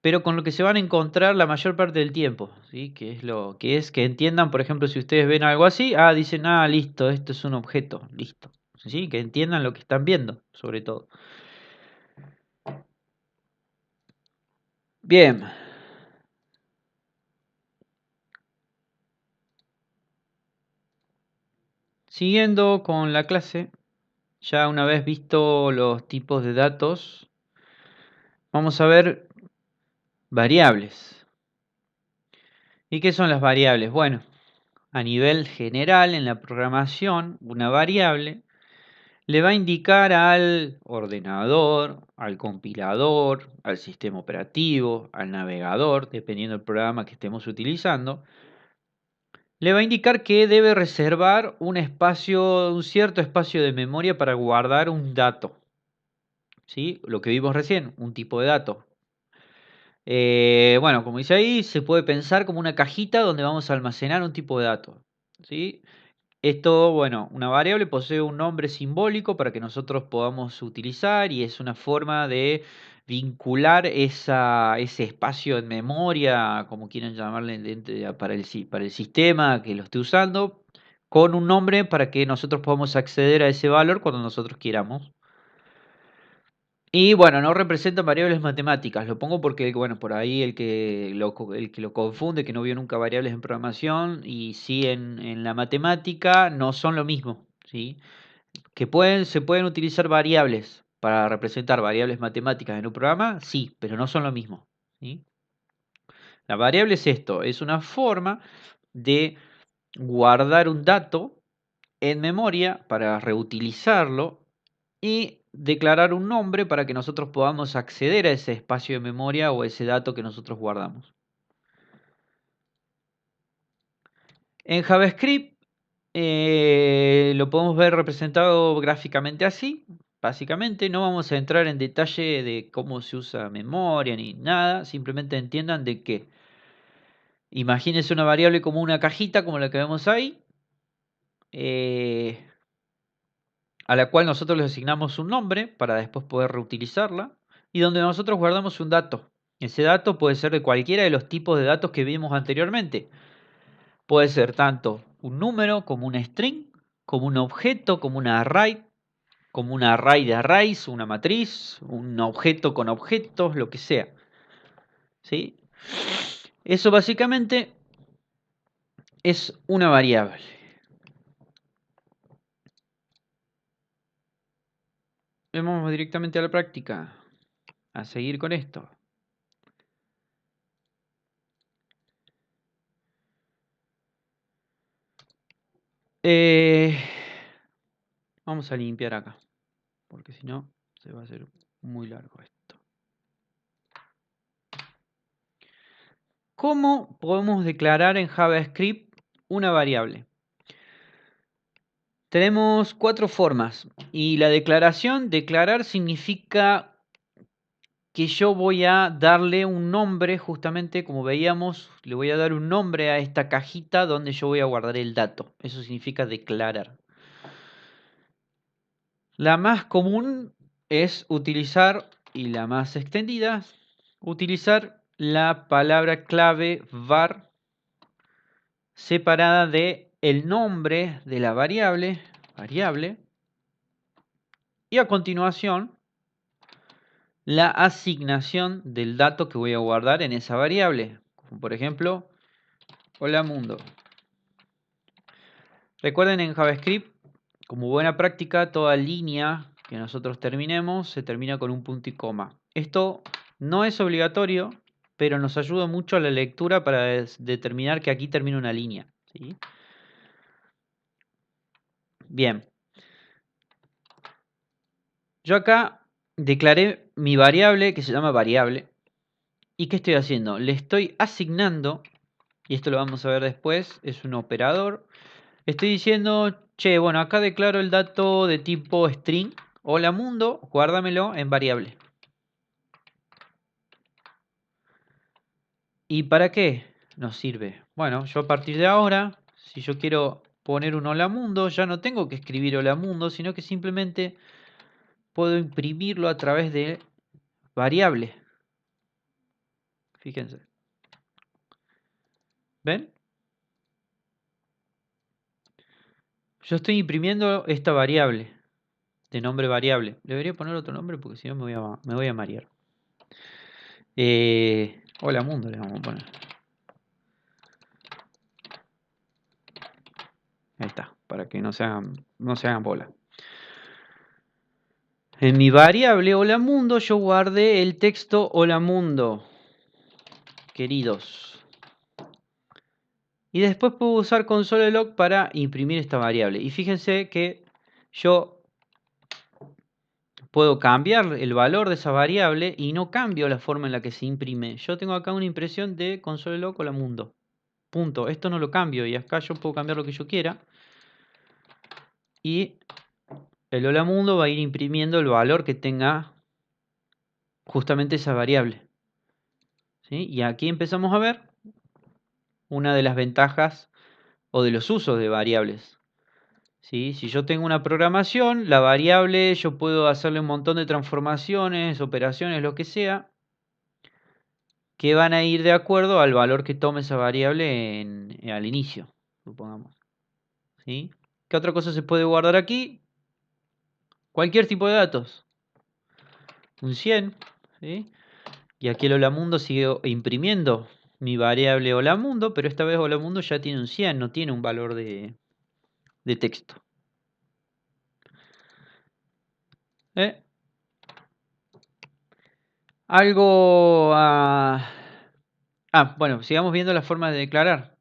A: pero con lo que se van a encontrar la mayor parte del tiempo, ¿sí? Que es lo que es que entiendan, por ejemplo, si ustedes ven algo así, dicen, listo, esto es un objeto, listo. ¿Sí? Que entiendan lo que están viendo, sobre todo. Bien. Siguiendo con la clase, ya una vez visto los tipos de datos, vamos a ver variables. ¿Y qué son las variables? Bueno, a nivel general en la programación, una variable le va a indicar al ordenador, al compilador, al sistema operativo, al navegador, dependiendo del programa que estemos utilizando, le va a indicar que debe reservar un espacio, un cierto espacio de memoria para guardar un dato. ¿Sí? Lo que vimos recién, un tipo de dato. Bueno, como dice ahí, se puede pensar como una cajita donde vamos a almacenar un tipo de dato. ¿Sí? Esto, bueno, una variable posee un nombre simbólico para que nosotros podamos utilizar y es una forma de vincular ese espacio en memoria, como quieran llamarle, para el sistema que lo esté usando, con un nombre para que nosotros podamos acceder a ese valor cuando nosotros queramos. Y bueno, no representan variables matemáticas, lo pongo porque, bueno, por ahí el que lo confunde, que no vio nunca variables en programación y sí en la matemática, no son lo mismo, ¿sí? Se pueden utilizar variables para representar variables matemáticas en un programa, sí, pero no son lo mismo, ¿sí? La variable es esto, es una forma de guardar un dato en memoria para reutilizarlo y declarar un nombre para que nosotros podamos acceder a ese espacio de memoria o ese dato que nosotros guardamos. En JavaScript lo podemos ver representado gráficamente así. básicamente. No vamos a entrar en detalle de cómo se usa memoria ni nada. Simplemente entiendan de que imagínense una variable como una cajita, como la que vemos ahí, a la cual nosotros le asignamos un nombre para después poder reutilizarla, y donde nosotros guardamos un dato. Ese dato puede ser de cualquiera de los tipos de datos que vimos anteriormente. Puede ser tanto un número, como un string, como un objeto, como un array de arrays, una matriz, un objeto con objetos, lo que sea. ¿Sí? Eso básicamente es una variable. Vamos directamente a la práctica, a seguir con esto. Vamos a limpiar acá, porque si no se va a hacer muy largo esto. ¿Cómo podemos declarar en JavaScript una variable? Tenemos 4 formas, y la declarar significa que yo voy a darle un nombre, justamente como veíamos, le voy a dar un nombre a esta cajita donde yo voy a guardar el dato. Eso significa declarar. La más común es utilizar, y la más extendida, utilizar la palabra clave var separada de el nombre de la variable, y a continuación la asignación del dato que voy a guardar en esa variable. Como por ejemplo, hola mundo. Recuerden, en JavaScript, como buena práctica, toda línea que nosotros terminemos se termina con un punto y coma. Esto no es obligatorio, pero nos ayuda mucho a la lectura para determinar que aquí termina una línea, ¿sí? Bien. Yo acá declaré mi variable, que se llama variable. ¿Y qué estoy haciendo? Le estoy asignando, y esto lo vamos a ver después, es un operador. Estoy diciendo, che, bueno, acá declaro el dato de tipo string. Hola mundo, guárdamelo en variable. ¿Y para qué nos sirve? Bueno, yo a partir de ahora, si yo quiero poner un hola mundo, ya no tengo que escribir hola mundo, sino que simplemente puedo imprimirlo a través de variable. Fíjense. ¿Ven? Yo estoy imprimiendo esta variable, de nombre variable. Debería poner otro nombre porque si no me voy a marear. Hola mundo le vamos a poner. Ahí está, para que no se hagan bola. En mi variable hola mundo yo guardé el texto hola mundo, queridos. Y después puedo usar console.log para imprimir esta variable. Y fíjense que yo puedo cambiar el valor de esa variable y no cambio la forma en la que se imprime. Yo tengo acá una impresión de console.log hola mundo. Punto. Esto no lo cambio y acá yo puedo cambiar lo que yo quiera. Y el hola mundo va a ir imprimiendo el valor que tenga justamente esa variable. ¿Sí? Y aquí empezamos a ver una de las ventajas o de los usos de variables. ¿Sí? Si yo tengo una programación, la variable yo puedo hacerle un montón de transformaciones, operaciones, lo que sea, que van a ir de acuerdo al valor que tome esa variable al inicio, supongamos. ¿Sí? ¿Qué otra cosa se puede guardar aquí? Cualquier tipo de datos. Un 100. ¿Sí? Y aquí el holamundo sigue imprimiendo mi variable holamundo, pero esta vez holamundo ya tiene un 100, no tiene un valor de texto. ¿Eh? Algo bueno, sigamos viendo las formas de declarar.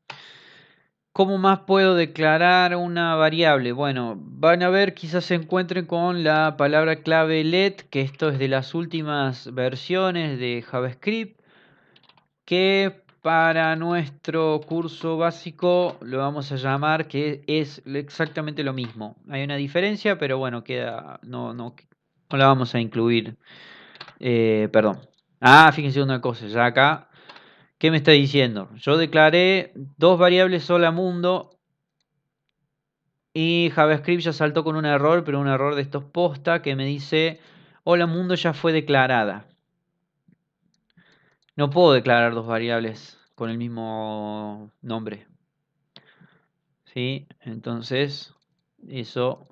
A: ¿Cómo más puedo declarar una variable? Bueno, van a ver, quizás se encuentren con la palabra clave let, que esto es de las últimas versiones de JavaScript, que para nuestro curso básico lo vamos a llamar que es exactamente lo mismo. Hay una diferencia, pero bueno, queda, no no la vamos a incluir. Perdón. Ah, fíjense una cosa, ya acá, ¿qué me está diciendo? Yo declaré dos variables sola mundo y JavaScript ya saltó con un error, pero un error de estos posta que me dice, hola mundo ya fue declarada. No puedo declarar dos variables con el mismo nombre. ¿Sí? Entonces, eso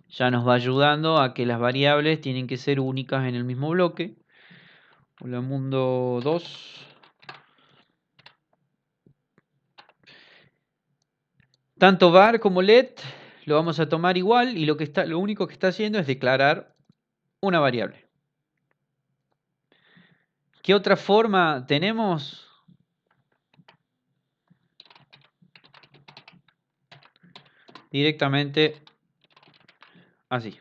A: ya nos va ayudando a que las variables tienen que ser únicas en el mismo bloque. Hola mundo 2. Tanto var como let lo vamos a tomar igual y lo único que está haciendo es declarar una variable. ¿Qué otra forma tenemos? Directamente así.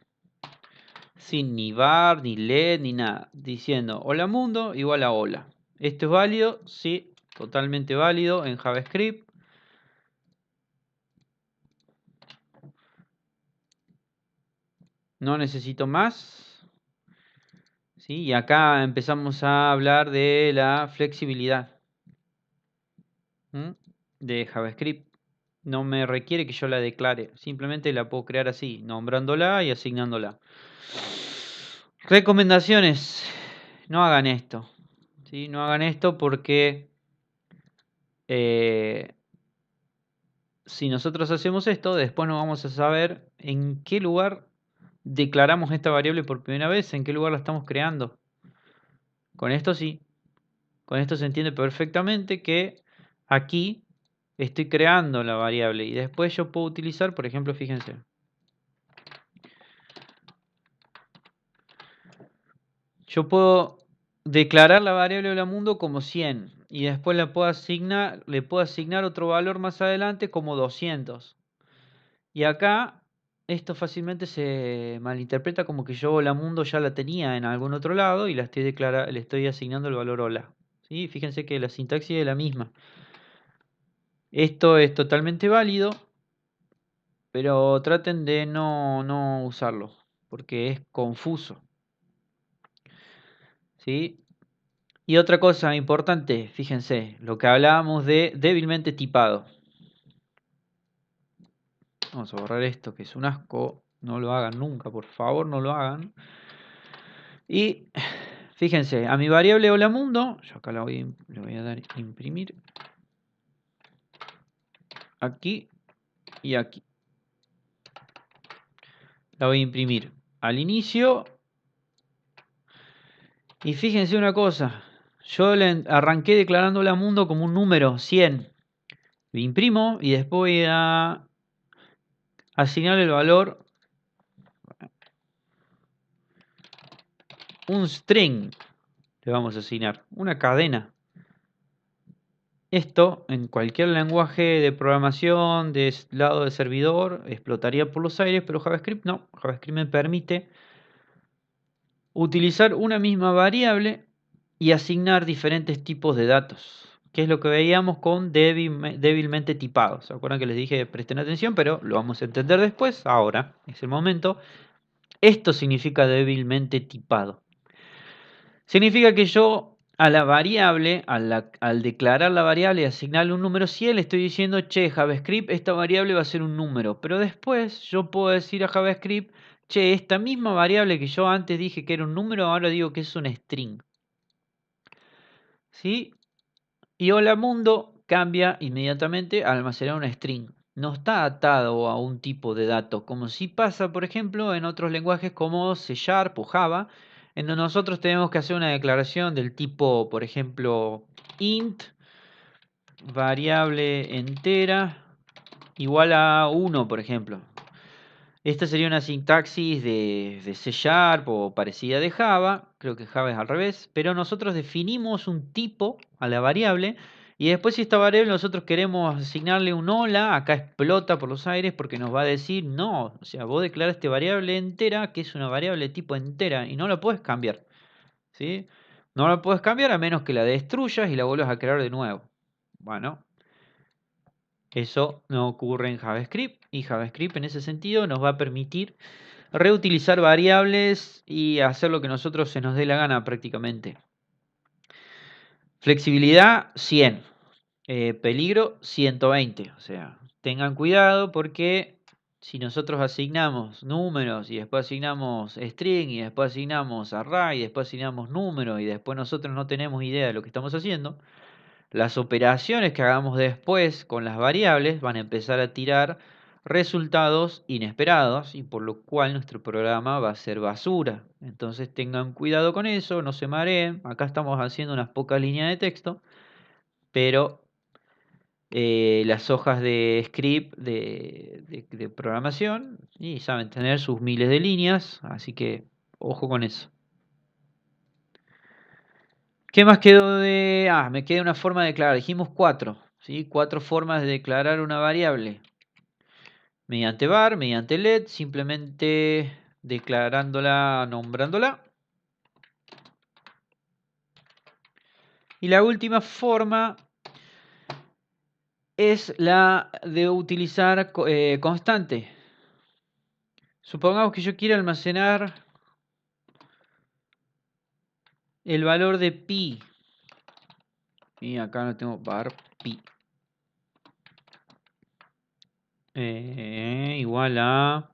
A: Sin ni var, ni let, ni nada. Diciendo hola mundo igual a hola. ¿Esto es válido? Sí, totalmente válido en JavaScript. No necesito más. ¿Sí? Y acá empezamos a hablar de la flexibilidad de JavaScript. No me requiere que yo la declare, simplemente la puedo crear así, nombrándola y asignándola. Recomendaciones, no hagan esto. ¿Sí? No hagan esto porque si nosotros hacemos esto, después no vamos a saber en qué lugar declaramos esta variable por primera vez, en qué lugar la estamos creando. Con esto sí, con esto se entiende perfectamente que aquí estoy creando la variable y después yo puedo utilizar, por ejemplo, fíjense. Yo puedo declarar la variable hola mundo como 100 y después le puedo asignar otro valor más adelante como 200. Y acá esto fácilmente se malinterpreta como que yo hola mundo ya la tenía en algún otro lado y le estoy asignando el valor hola. ¿Sí? Fíjense que la sintaxis es la misma. Esto es totalmente válido, pero traten de no usarlo porque es confuso. ¿Sí? Y otra cosa importante, fíjense, lo que hablábamos de débilmente tipado. Vamos a borrar esto que es un asco. No lo hagan nunca, por favor, no lo hagan. Y fíjense, a mi variable hola mundo, yo acá le voy a dar imprimir. Aquí y aquí. La voy a imprimir al inicio. Y fíjense una cosa, yo le arranqué declarando hola mundo como un número 100. Lo imprimo y después voy a asignar el valor un string. Le vamos a asignar una cadena. Esto en cualquier lenguaje de programación de lado de servidor explotaría por los aires, pero JavaScript no. JavaScript me permite utilizar una misma variable y asignar diferentes tipos de datos, que es lo que veíamos con débilmente tipados. ¿Se acuerdan que les dije presten atención? Pero lo vamos a entender después. Ahora es el momento. Esto significa débilmente tipado. Significa que yo a la variable, al declarar la variable y asignarle un número 100, le estoy diciendo, che, JavaScript, esta variable va a ser un número. Pero después yo puedo decir a JavaScript, che, esta misma variable que yo antes dije que era un número, ahora digo que es un string. ¿Sí? Y hola mundo cambia inmediatamente a almacenar un string. No está atado a un tipo de dato, como si pasa, por ejemplo, en otros lenguajes como C# o Java, en donde nosotros tenemos que hacer una declaración del tipo, por ejemplo, int variable entera igual a 1, por ejemplo. Esta sería una sintaxis de C# o parecida de Java, creo que Java es al revés, pero nosotros definimos un tipo a la variable y después si esta variable nosotros queremos asignarle un hola, acá explota por los aires porque nos va a decir no, o sea, vos declaraste variable entera, que es una variable de tipo entera y no la puedes cambiar, ¿sí? No la puedes cambiar a menos que la destruyas y la vuelvas a crear de nuevo. Bueno, eso no ocurre en JavaScript y JavaScript en ese sentido nos va a permitir Reutilizar variables y hacer lo que nosotros se nos dé la gana prácticamente. Flexibilidad 100. Peligro 120. O sea, tengan cuidado porque si nosotros asignamos números y después asignamos string y después asignamos array y después asignamos número y después nosotros no tenemos idea de lo que estamos haciendo, las operaciones que hagamos después con las variables van a empezar a tirar resultados inesperados y por lo cual nuestro programa va a ser basura. Entonces tengan cuidado con eso, no se mareen. Acá estamos haciendo unas pocas líneas de texto, pero las hojas de script de programación y saben tener sus miles de líneas, así que ojo con eso. ¿Qué más quedó de...? Me queda una forma de declarar. Dijimos 4, ¿sí? 4 formas de declarar una variable. Mediante var, mediante let, simplemente declarándola, nombrándola. Y la última forma es la de utilizar constante. Supongamos que yo quiero almacenar el valor de pi. Y acá no tengo var pi. Igual a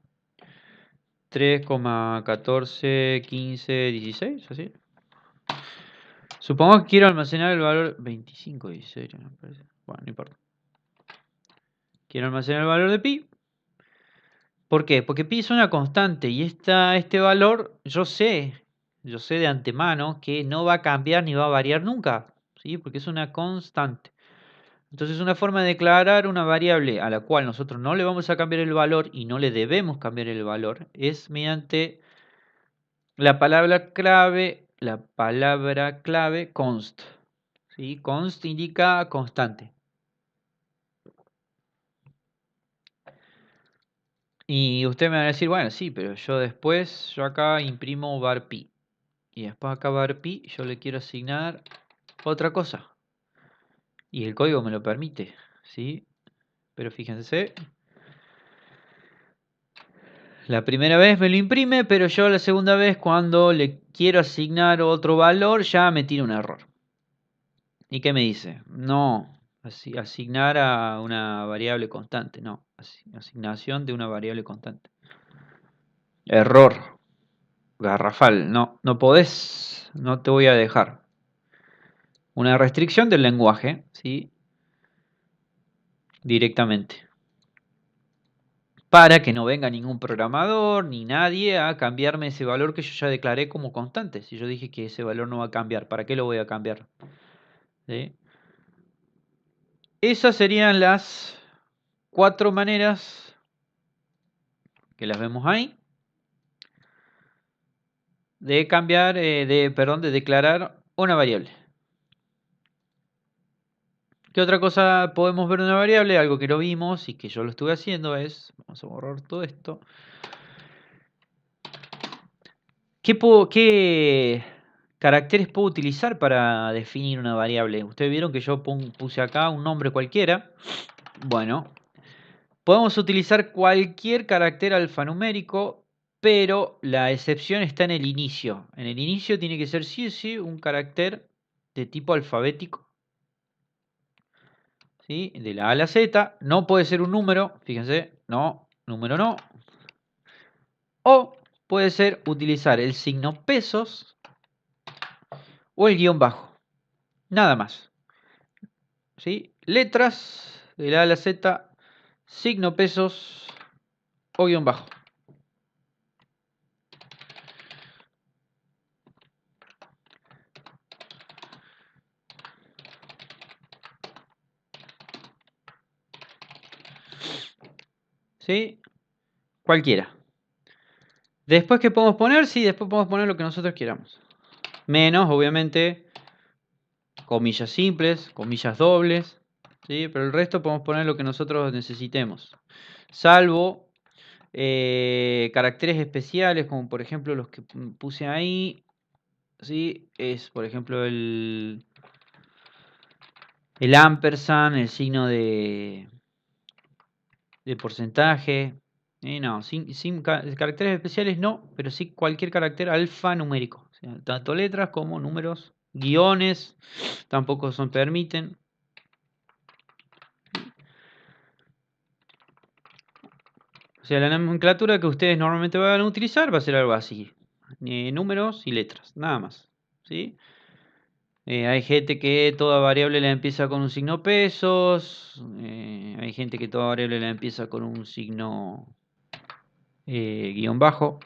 A: 3,141516, así. Supongamos que quiero almacenar el valor 2516, me parece. Bueno, no importa. Quiero almacenar el valor de pi. ¿Por qué? Porque pi es una constante y este valor yo sé de antemano que no va a cambiar ni va a variar nunca, ¿sí? Porque es una constante. Entonces una forma de declarar una variable a la cual nosotros no le vamos a cambiar el valor y no le debemos cambiar el valor es mediante la palabra clave const. ¿Sí? Const indica constante. Y usted me va a decir, bueno, sí, pero yo acá imprimo var pi. Y después acá var pi, yo le quiero asignar otra cosa. Y el código me lo permite, ¿sí? Pero fíjense, la primera vez me lo imprime, pero yo la segunda vez cuando le quiero asignar otro valor ya me tira un error. ¿Y qué me dice? No, asignar a una variable constante, no, asignación de una variable constante. Error, garrafal, no podés, no te voy a dejar. Una restricción del lenguaje, ¿sí? Directamente. Para que no venga ningún programador ni nadie a cambiarme ese valor que yo ya declaré como constante. Si yo dije que ese valor no va a cambiar, ¿para qué lo voy a cambiar? ¿Sí? Esas serían las 4 maneras que las vemos ahí de cambiar, de declarar una variable. ¿Qué otra cosa podemos ver en una variable? Algo que lo vimos y que yo lo estuve haciendo es, vamos a borrar todo esto. ¿Qué caracteres puedo utilizar para definir una variable? Ustedes vieron que yo puse acá un nombre cualquiera. Bueno, podemos utilizar cualquier carácter alfanumérico, pero la excepción está en el inicio. En el inicio tiene que ser sí o sí un carácter de tipo alfabético, ¿sí? De la A a la Z. No puede ser un número, fíjense, no, número no. O puede ser utilizar el signo pesos o el guión bajo. Nada más. ¿Sí? Letras de la A a la Z, signo pesos o guión bajo. ¿Sí? Cualquiera. Después, ¿qué podemos poner? Sí, después podemos poner lo que nosotros queramos. Menos, obviamente, comillas simples, comillas dobles. ¿Sí? Pero el resto podemos poner lo que nosotros necesitemos. Salvo caracteres especiales, como por ejemplo los que puse ahí. ¿Sí? Es, por ejemplo, el ampersand, el signo de porcentaje, No, sin caracteres especiales no, pero sí cualquier carácter alfanumérico. O sea, tanto letras como números, guiones, tampoco se permiten. O sea, la nomenclatura que ustedes normalmente van a utilizar va a ser algo así. Números y letras, nada más. ¿Sí? Hay gente que toda variable la empieza con un signo pesos. Hay gente que toda variable la empieza con un signo guión bajo.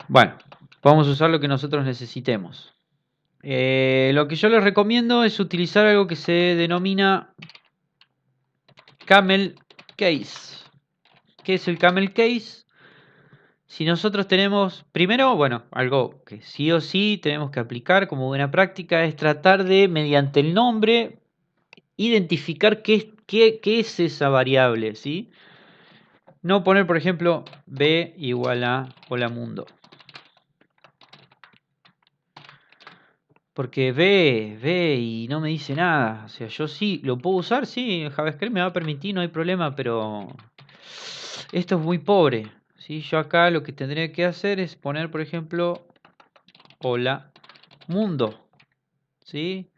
A: Bueno, vamos a usar lo que nosotros necesitemos. Lo que yo les recomiendo es utilizar algo que se denomina camel case. ¿Qué es el camel case? Si nosotros tenemos, primero, bueno, algo que sí o sí tenemos que aplicar como buena práctica es tratar de, mediante el nombre, identificar qué es esa variable, ¿sí? No poner, por ejemplo, b igual a hola mundo. Porque ve y no me dice nada. O sea, yo sí, lo puedo usar, sí, JavaScript me va a permitir, no hay problema, pero esto es muy pobre. ¿Sí? Yo acá lo que tendría que hacer es poner, por ejemplo, hola mundo. ¿Sí?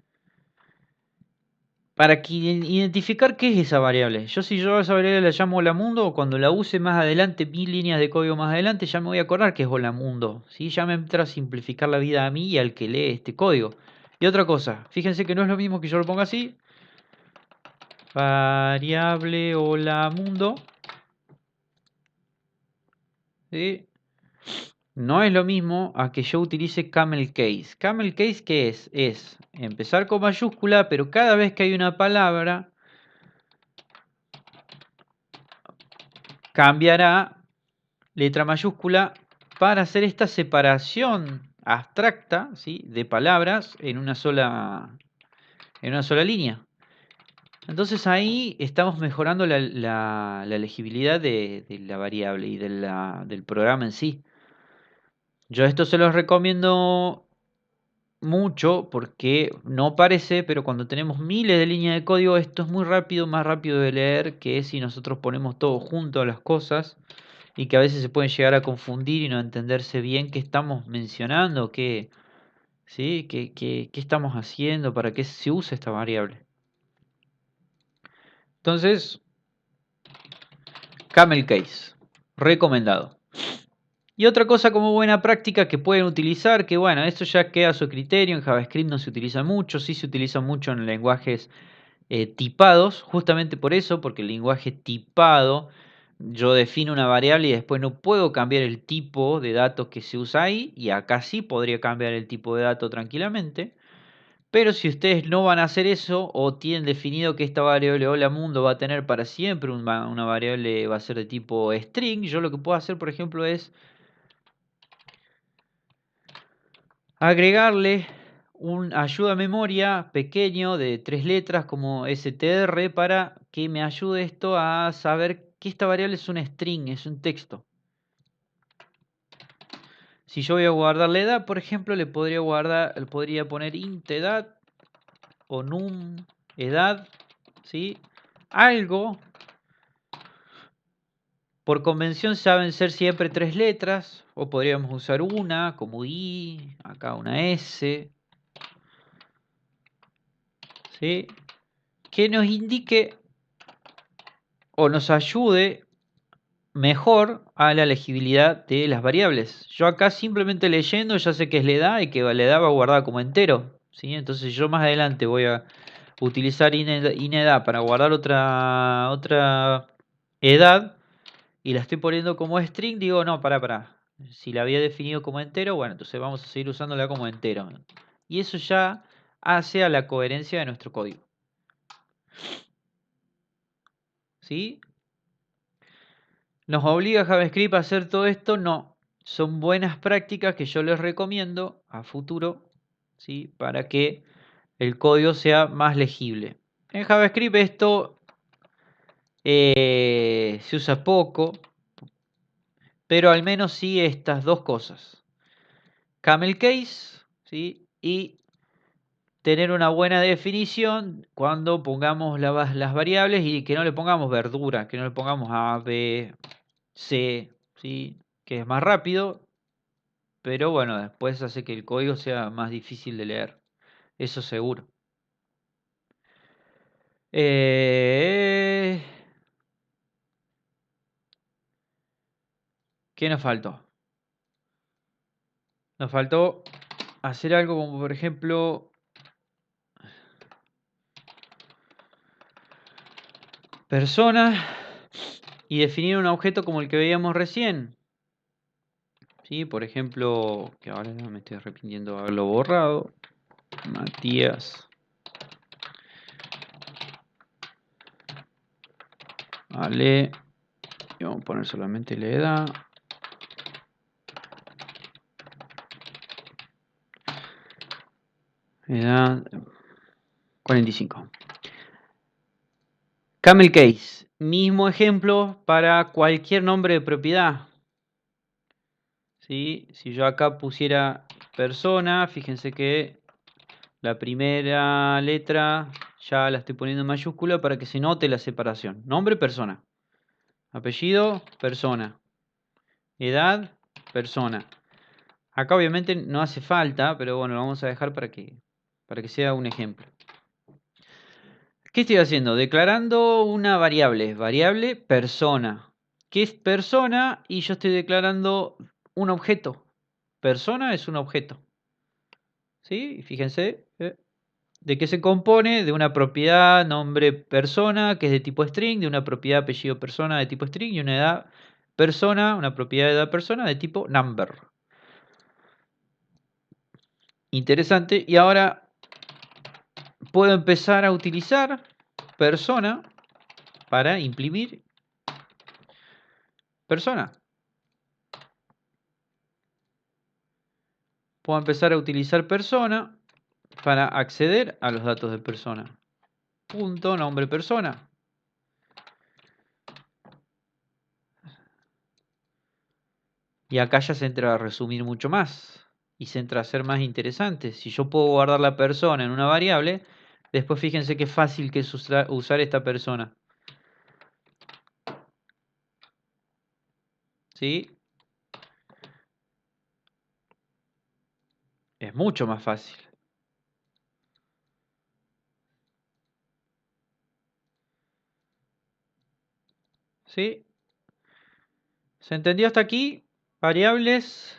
A: Para que identificar qué es esa variable. Si yo a esa variable la llamo hola mundo, cuando la use más adelante, 1000 líneas de código más adelante, ya me voy a acordar que es hola mundo. ¿Sí? Ya me entra a simplificar la vida a mí y al que lee este código. Y otra cosa, fíjense que no es lo mismo que yo lo ponga así. Variable hola mundo. ¿Sí? No es lo mismo a que yo utilice camel case. Camel case, ¿qué es? Es empezar con mayúscula, pero cada vez que hay una palabra, cambiará letra mayúscula para hacer esta separación abstracta, ¿sí? De palabras en una sola línea. Entonces ahí estamos mejorando la legibilidad de la variable y del programa en sí. Yo esto se los recomiendo mucho porque no parece, pero cuando tenemos miles de líneas de código, esto es muy rápido, más rápido de leer que si nosotros ponemos todo junto a las cosas y que a veces se pueden llegar a confundir y no entenderse bien qué estamos mencionando, ¿sí? qué estamos haciendo, para qué se usa esta variable. Entonces, camel case, recomendado. Y otra cosa como buena práctica que pueden utilizar, que bueno, esto ya queda a su criterio, en JavaScript no se utiliza mucho, sí se utiliza mucho en lenguajes tipados, justamente por eso, porque el lenguaje tipado, yo defino una variable y después no puedo cambiar el tipo de datos que se usa ahí, y acá sí podría cambiar el tipo de dato tranquilamente. Pero si ustedes no van a hacer eso o tienen definido que esta variable hola mundo va a tener para siempre una variable va a ser de tipo string, yo lo que puedo hacer, por ejemplo, es agregarle un ayuda a memoria pequeño de 3 letras como str para que me ayude esto a saber que esta variable es un string, es un texto. Si yo voy a guardar la edad, por ejemplo, le podría poner int edad o num edad, ¿sí? Algo, por convención saben ser siempre 3 letras, o podríamos usar una como i, acá una s, ¿sí? Que nos indique o nos ayude mejor a la legibilidad de las variables. Yo acá simplemente leyendo ya sé que es la edad y que la edad va guardada como entero, ¿sí? Entonces yo más adelante voy a utilizar inedad para guardar otra edad y la estoy poniendo como string, digo, no, para. Si la había definido como entero, bueno, entonces vamos a seguir usándola como entero. Y eso ya hace a la coherencia de nuestro código. ¿Sí? ¿Nos obliga JavaScript a hacer todo esto? No. Son buenas prácticas que yo les recomiendo a futuro, ¿sí? Para que el código sea más legible. En JavaScript esto se usa poco, pero al menos sí estas dos cosas. Camel case, ¿sí? Y tener una buena definición cuando pongamos las variables y que no le pongamos verdura, que no le pongamos A, B, C, ¿sí? Que es más rápido, pero bueno, después hace que el código sea más difícil de leer, eso seguro. ¿Qué nos faltó? Nos faltó hacer algo como, por ejemplo, persona y definir un objeto como el que veíamos recién. ¿Sí? Por ejemplo, que ahora me estoy arrepintiendo de haberlo borrado. Matías. Vale. Y vamos a poner solamente la edad. Edad 45. Camel case. Mismo ejemplo para cualquier nombre de propiedad. ¿Sí? Si yo acá pusiera persona, fíjense que la primera letra ya la estoy poniendo en mayúscula para que se note la separación. Nombre, persona. Apellido, persona. Edad, persona. Acá obviamente no hace falta, pero bueno, lo vamos a dejar para que sea un ejemplo. ¿Qué estoy haciendo? Declarando una variable persona. ¿Qué es persona? Y yo estoy declarando un objeto. Persona es un objeto. ¿Sí? Fíjense. ¿De qué se compone? De una propiedad nombre persona, que es de tipo string, de una propiedad apellido persona de tipo string y una edad persona, una propiedad de edad persona de tipo number. Interesante. Y ahora puedo empezar a utilizar persona para imprimir persona. Puedo empezar a utilizar persona para acceder a los datos de persona. Punto, nombre persona. Y acá ya se entra a resumir mucho más. Y se entra a ser más interesante. Si yo puedo guardar la persona en una variable, después fíjense qué fácil que es usar esta persona. ¿Sí? Es mucho más fácil. ¿Sí? ¿Se entendió hasta aquí? Variables.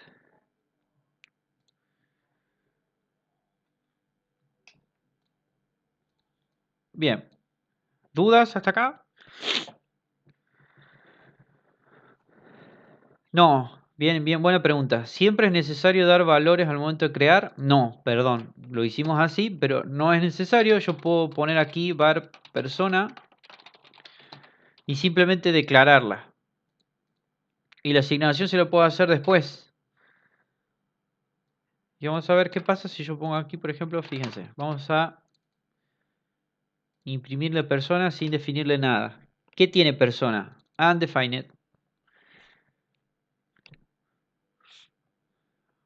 A: Bien. ¿Dudas hasta acá? No. Bien, bien, buena pregunta. ¿Siempre es necesario dar valores al momento de crear? No, perdón. Lo hicimos así, pero no es necesario. Yo puedo poner aquí var persona y simplemente declararla. Y la asignación se lo puedo hacer después. Y vamos a ver qué pasa si yo pongo aquí, por ejemplo, fíjense. Vamos a imprimirle persona sin definirle nada. ¿Qué tiene persona? Undefined.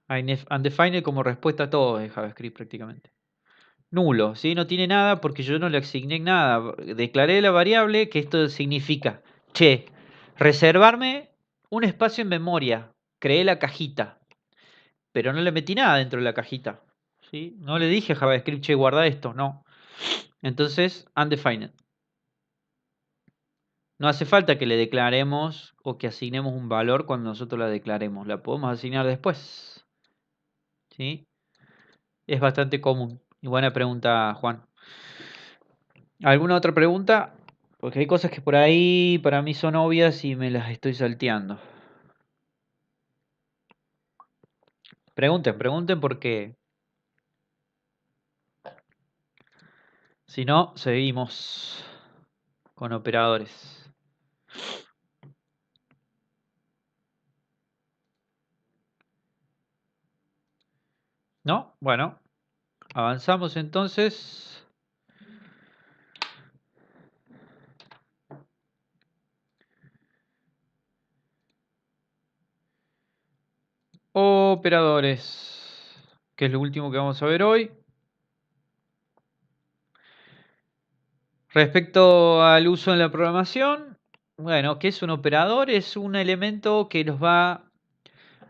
A: Undefined como respuesta a todo de JavaScript prácticamente. Nulo, ¿sí? No tiene nada porque yo no le asigné nada. Declaré la variable que esto significa, che, reservarme un espacio en memoria. Creé la cajita, pero no le metí nada dentro de la cajita. ¿Sí? No le dije a JavaScript, che, guarda esto, no. Entonces, undefined. No hace falta que le declaremos o que asignemos un valor cuando nosotros la declaremos. La podemos asignar después. ¿Sí? Es bastante común. Y buena pregunta, Juan. ¿Alguna otra pregunta? Porque hay cosas que por ahí para mí son obvias y me las estoy salteando. Pregunten, pregunten porque si no, seguimos con operadores. ¿No? Bueno, avanzamos entonces. Operadores, que es lo último que vamos a ver hoy. Respecto al uso en la programación, bueno, ¿qué es un operador? Es un elemento que nos va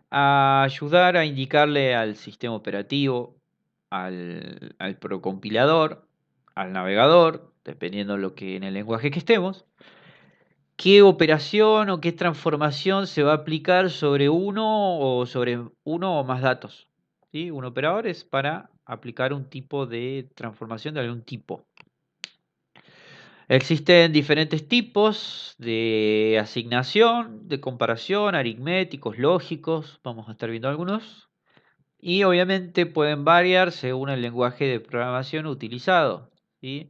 A: a ayudar a indicarle al sistema operativo, al procompilador, al navegador, dependiendo en el lenguaje que estemos, qué operación o qué transformación se va a aplicar sobre uno o más datos. ¿Sí? Un operador es para aplicar un tipo de transformación de algún tipo. Existen diferentes tipos de asignación, de comparación, aritméticos, lógicos, vamos a estar viendo algunos, y obviamente pueden variar según el lenguaje de programación utilizado, ¿sí?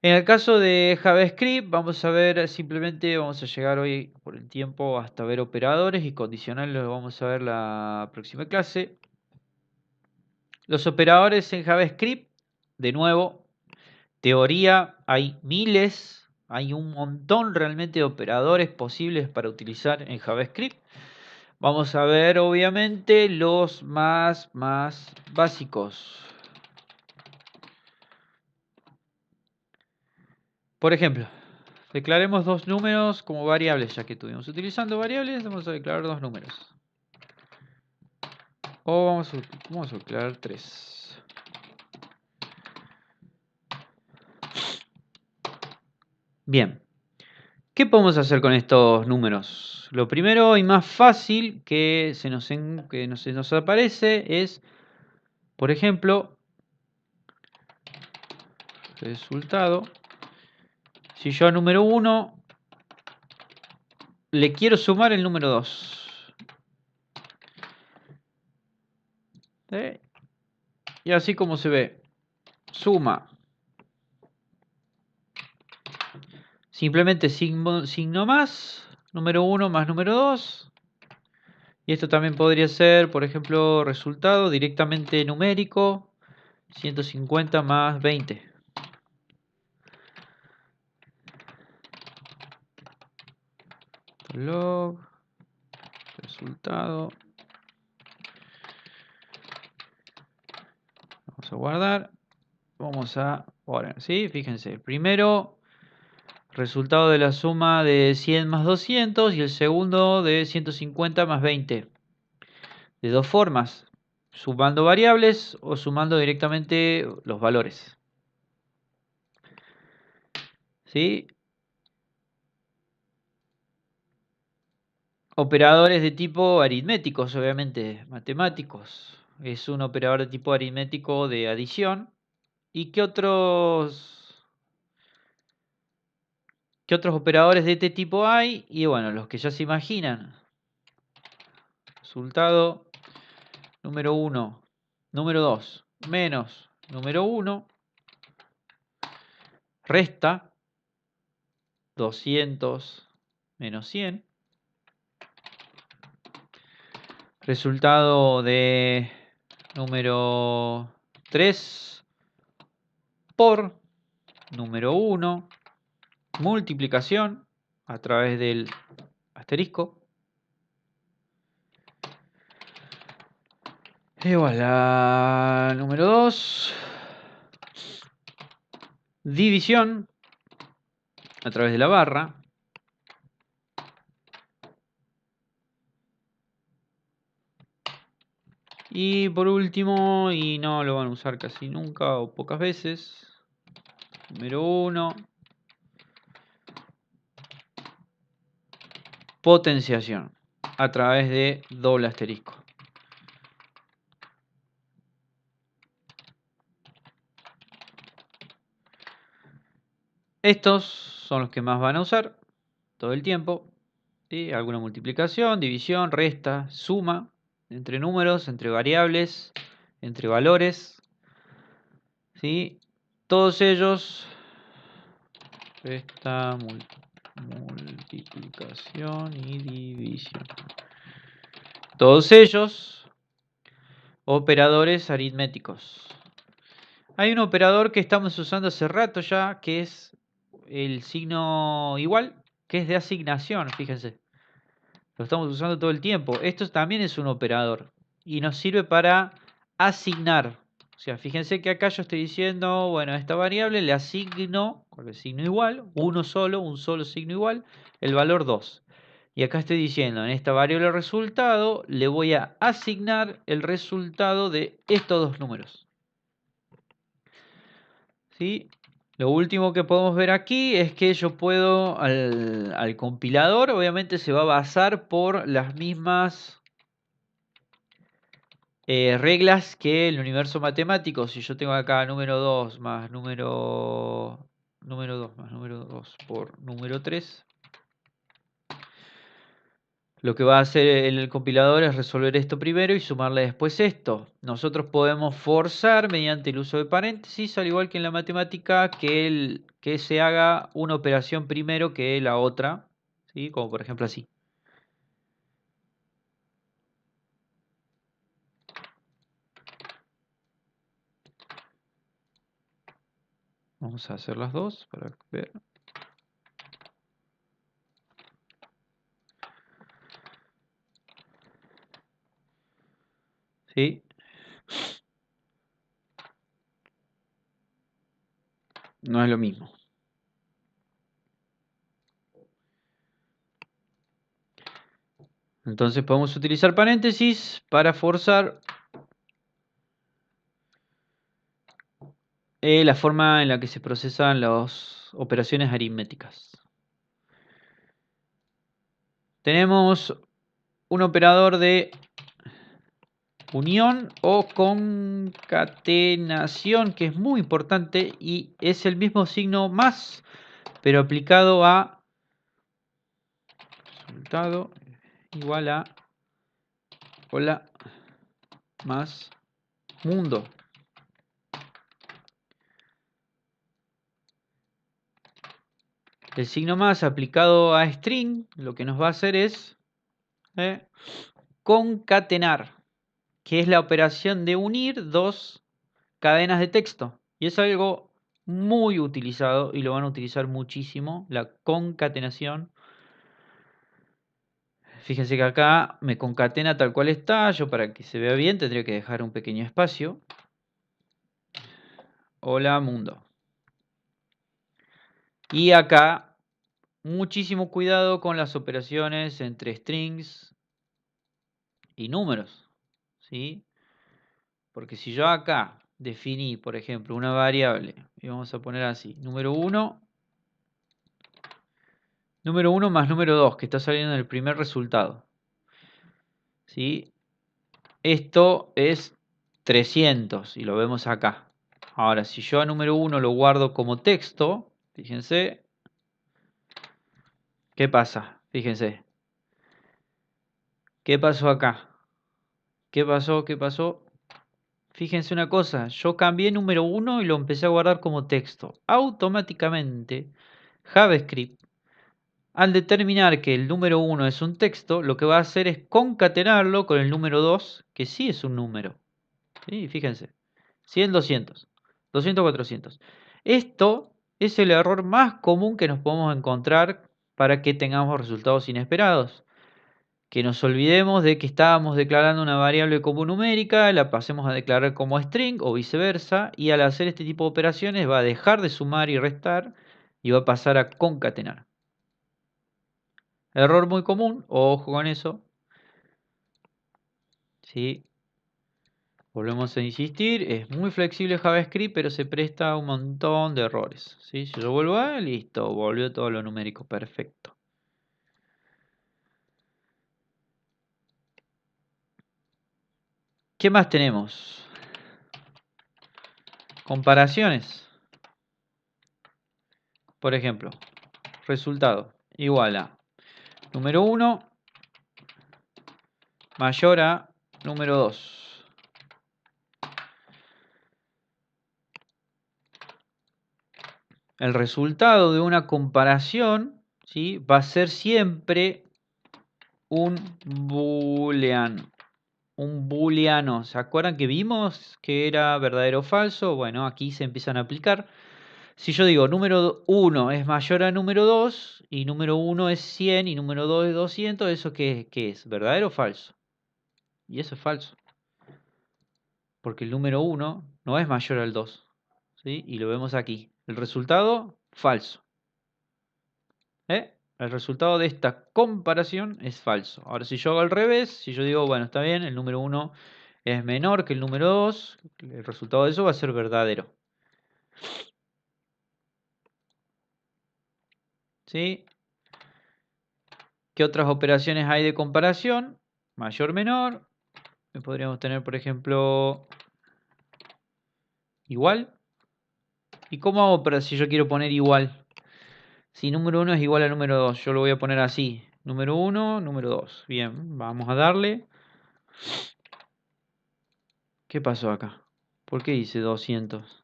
A: En el caso de JavaScript, vamos a ver simplemente, vamos a llegar hoy por el tiempo hasta ver operadores y condicionales, lo vamos a ver la próxima clase. Los operadores en JavaScript, de nuevo, teoría, hay miles, hay un montón realmente de operadores posibles para utilizar en JavaScript. Vamos a ver obviamente los más básicos. Por ejemplo, declaremos dos números como variables, ya que estuvimos utilizando variables, vamos a declarar dos números. O vamos a declarar tres. Bien. ¿Qué podemos hacer con estos números? Lo primero y más fácil que se nos aparece es, por ejemplo, resultado. Si yo a número 1 le quiero sumar el número 2. ¿Sí? Y así como se ve, suma. Simplemente signo más, número 1 más número 2. Y esto también podría ser, por ejemplo, resultado directamente numérico, 150 más 20. Log, resultado. Vamos a guardar. Vamos a poner, ¿sí? Fíjense, el primero, resultado de la suma de 100 más 200 y el segundo de 150 más 20. De dos formas, sumando variables o sumando directamente los valores. ¿Sí? Operadores de tipo aritméticos, obviamente, matemáticos. Es un operador de tipo aritmético de adición. ¿Y qué otros operadores de este tipo hay? Y bueno, los que ya se imaginan. Resultado número 1, número 2, menos número 1, resta 200 menos 100. Resultado de número 3 por número 1, multiplicación a través del asterisco, igual a número 2, división a través de la barra, y por último, y no lo van a usar casi nunca o pocas veces, número 1, potenciación a través de doble asterisco. Estos son los que más van a usar todo el tiempo. ¿Sí? Alguna multiplicación, división, resta, suma entre números, entre variables, entre valores. ¿Sí? Todos ellos, resta, multiplicación y división. Todos ellos operadores aritméticos. Hay un operador que estamos usando hace rato ya, que es el signo igual, que es de asignación, fíjense. Lo estamos usando todo el tiempo. Esto también es un operador y nos sirve para asignar. O sea, fíjense que acá yo estoy diciendo, bueno, a esta variable le asigno, con el signo igual, un solo signo igual, el valor 2. Y acá estoy diciendo, en esta variable resultado, le voy a asignar el resultado de estos dos números. ¿Sí? Lo último que podemos ver aquí es que yo puedo, al compilador, obviamente se va a basar por las mismas reglas que el universo matemático. Si yo tengo acá número 2 más número 2 más número 2 por número 3, lo que va a hacer el compilador es resolver esto primero y sumarle después esto. Nosotros podemos forzar mediante el uso de paréntesis, al igual que en la matemática, que se haga una operación primero que la otra, ¿sí? Como por ejemplo así. Vamos a hacer las dos para ver. ¿Sí? No es lo mismo. Entonces podemos utilizar paréntesis para forzar la forma en la que se procesan las operaciones aritméticas. Tenemos un operador de unión o concatenación que es muy importante y es el mismo signo más, pero aplicado a resultado igual a hola más mundo. El signo más aplicado a string lo que nos va a hacer es concatenar, que es la operación de unir dos cadenas de texto. Y es algo muy utilizado y lo van a utilizar muchísimo, la concatenación. Fíjense que acá me concatena tal cual está. Yo, para que se vea bien, tendría que dejar un pequeño espacio. Hola mundo. Y acá, muchísimo cuidado con las operaciones entre strings y números, ¿sí? Porque si yo acá definí, por ejemplo, una variable, y vamos a poner así, número 1 más número 2, que está saliendo en el primer resultado, ¿sí? Esto es 300 y lo vemos acá. Ahora, si yo a número 1 lo guardo como texto, fíjense, ¿qué pasa? Fíjense, ¿qué pasó acá? ¿Qué pasó? ¿Qué pasó? Fíjense una cosa, yo cambié número 1 y lo empecé a guardar como texto. Automáticamente, JavaScript, al determinar que el número 1 es un texto, lo que va a hacer es concatenarlo con el número 2, que sí es un número. ¿Sí? Fíjense, 100, 200, 200, 400. Esto es el error más común que nos podemos encontrar para que tengamos resultados inesperados. Que nos olvidemos de que estábamos declarando una variable como numérica, la pasemos a declarar como string o viceversa, y al hacer este tipo de operaciones va a dejar de sumar y restar y va a pasar a concatenar. Error muy común, ojo con eso. ¿Sí? Volvemos a insistir, es muy flexible JavaScript, pero se presta a un montón de errores. ¿Sí? Si yo vuelvo a, listo, volvió todo lo numérico, perfecto. ¿Qué más tenemos? Comparaciones. Por ejemplo, resultado igual a número 1 mayor a número 2. El resultado de una comparación, ¿sí?, va a ser siempre un booleano. Un booleano. ¿Se acuerdan que vimos que era verdadero o falso? Bueno, aquí se empiezan a aplicar. Si yo digo número 1 es mayor a número 2 y número 1 es 100 y número 2 es 200, ¿eso qué es? ¿Verdadero o falso? Y eso es falso. Porque el número 1 no es mayor al 2. ¿Sí? Y lo vemos aquí. El resultado, falso. El resultado de esta comparación es falso. Ahora, si yo hago al revés, si yo digo, bueno, está bien, el número 1 es menor que el número 2, el resultado de eso va a ser verdadero. ¿Sí? ¿Qué otras operaciones hay de comparación? Mayor, menor. Podríamos tener, por ejemplo, igual. ¿Y cómo hago para si yo quiero poner igual? Si número 1 es igual a número 2, yo lo voy a poner así. Número 1, número 2. Bien, vamos a darle. ¿Qué pasó acá? ¿Por qué dice 200?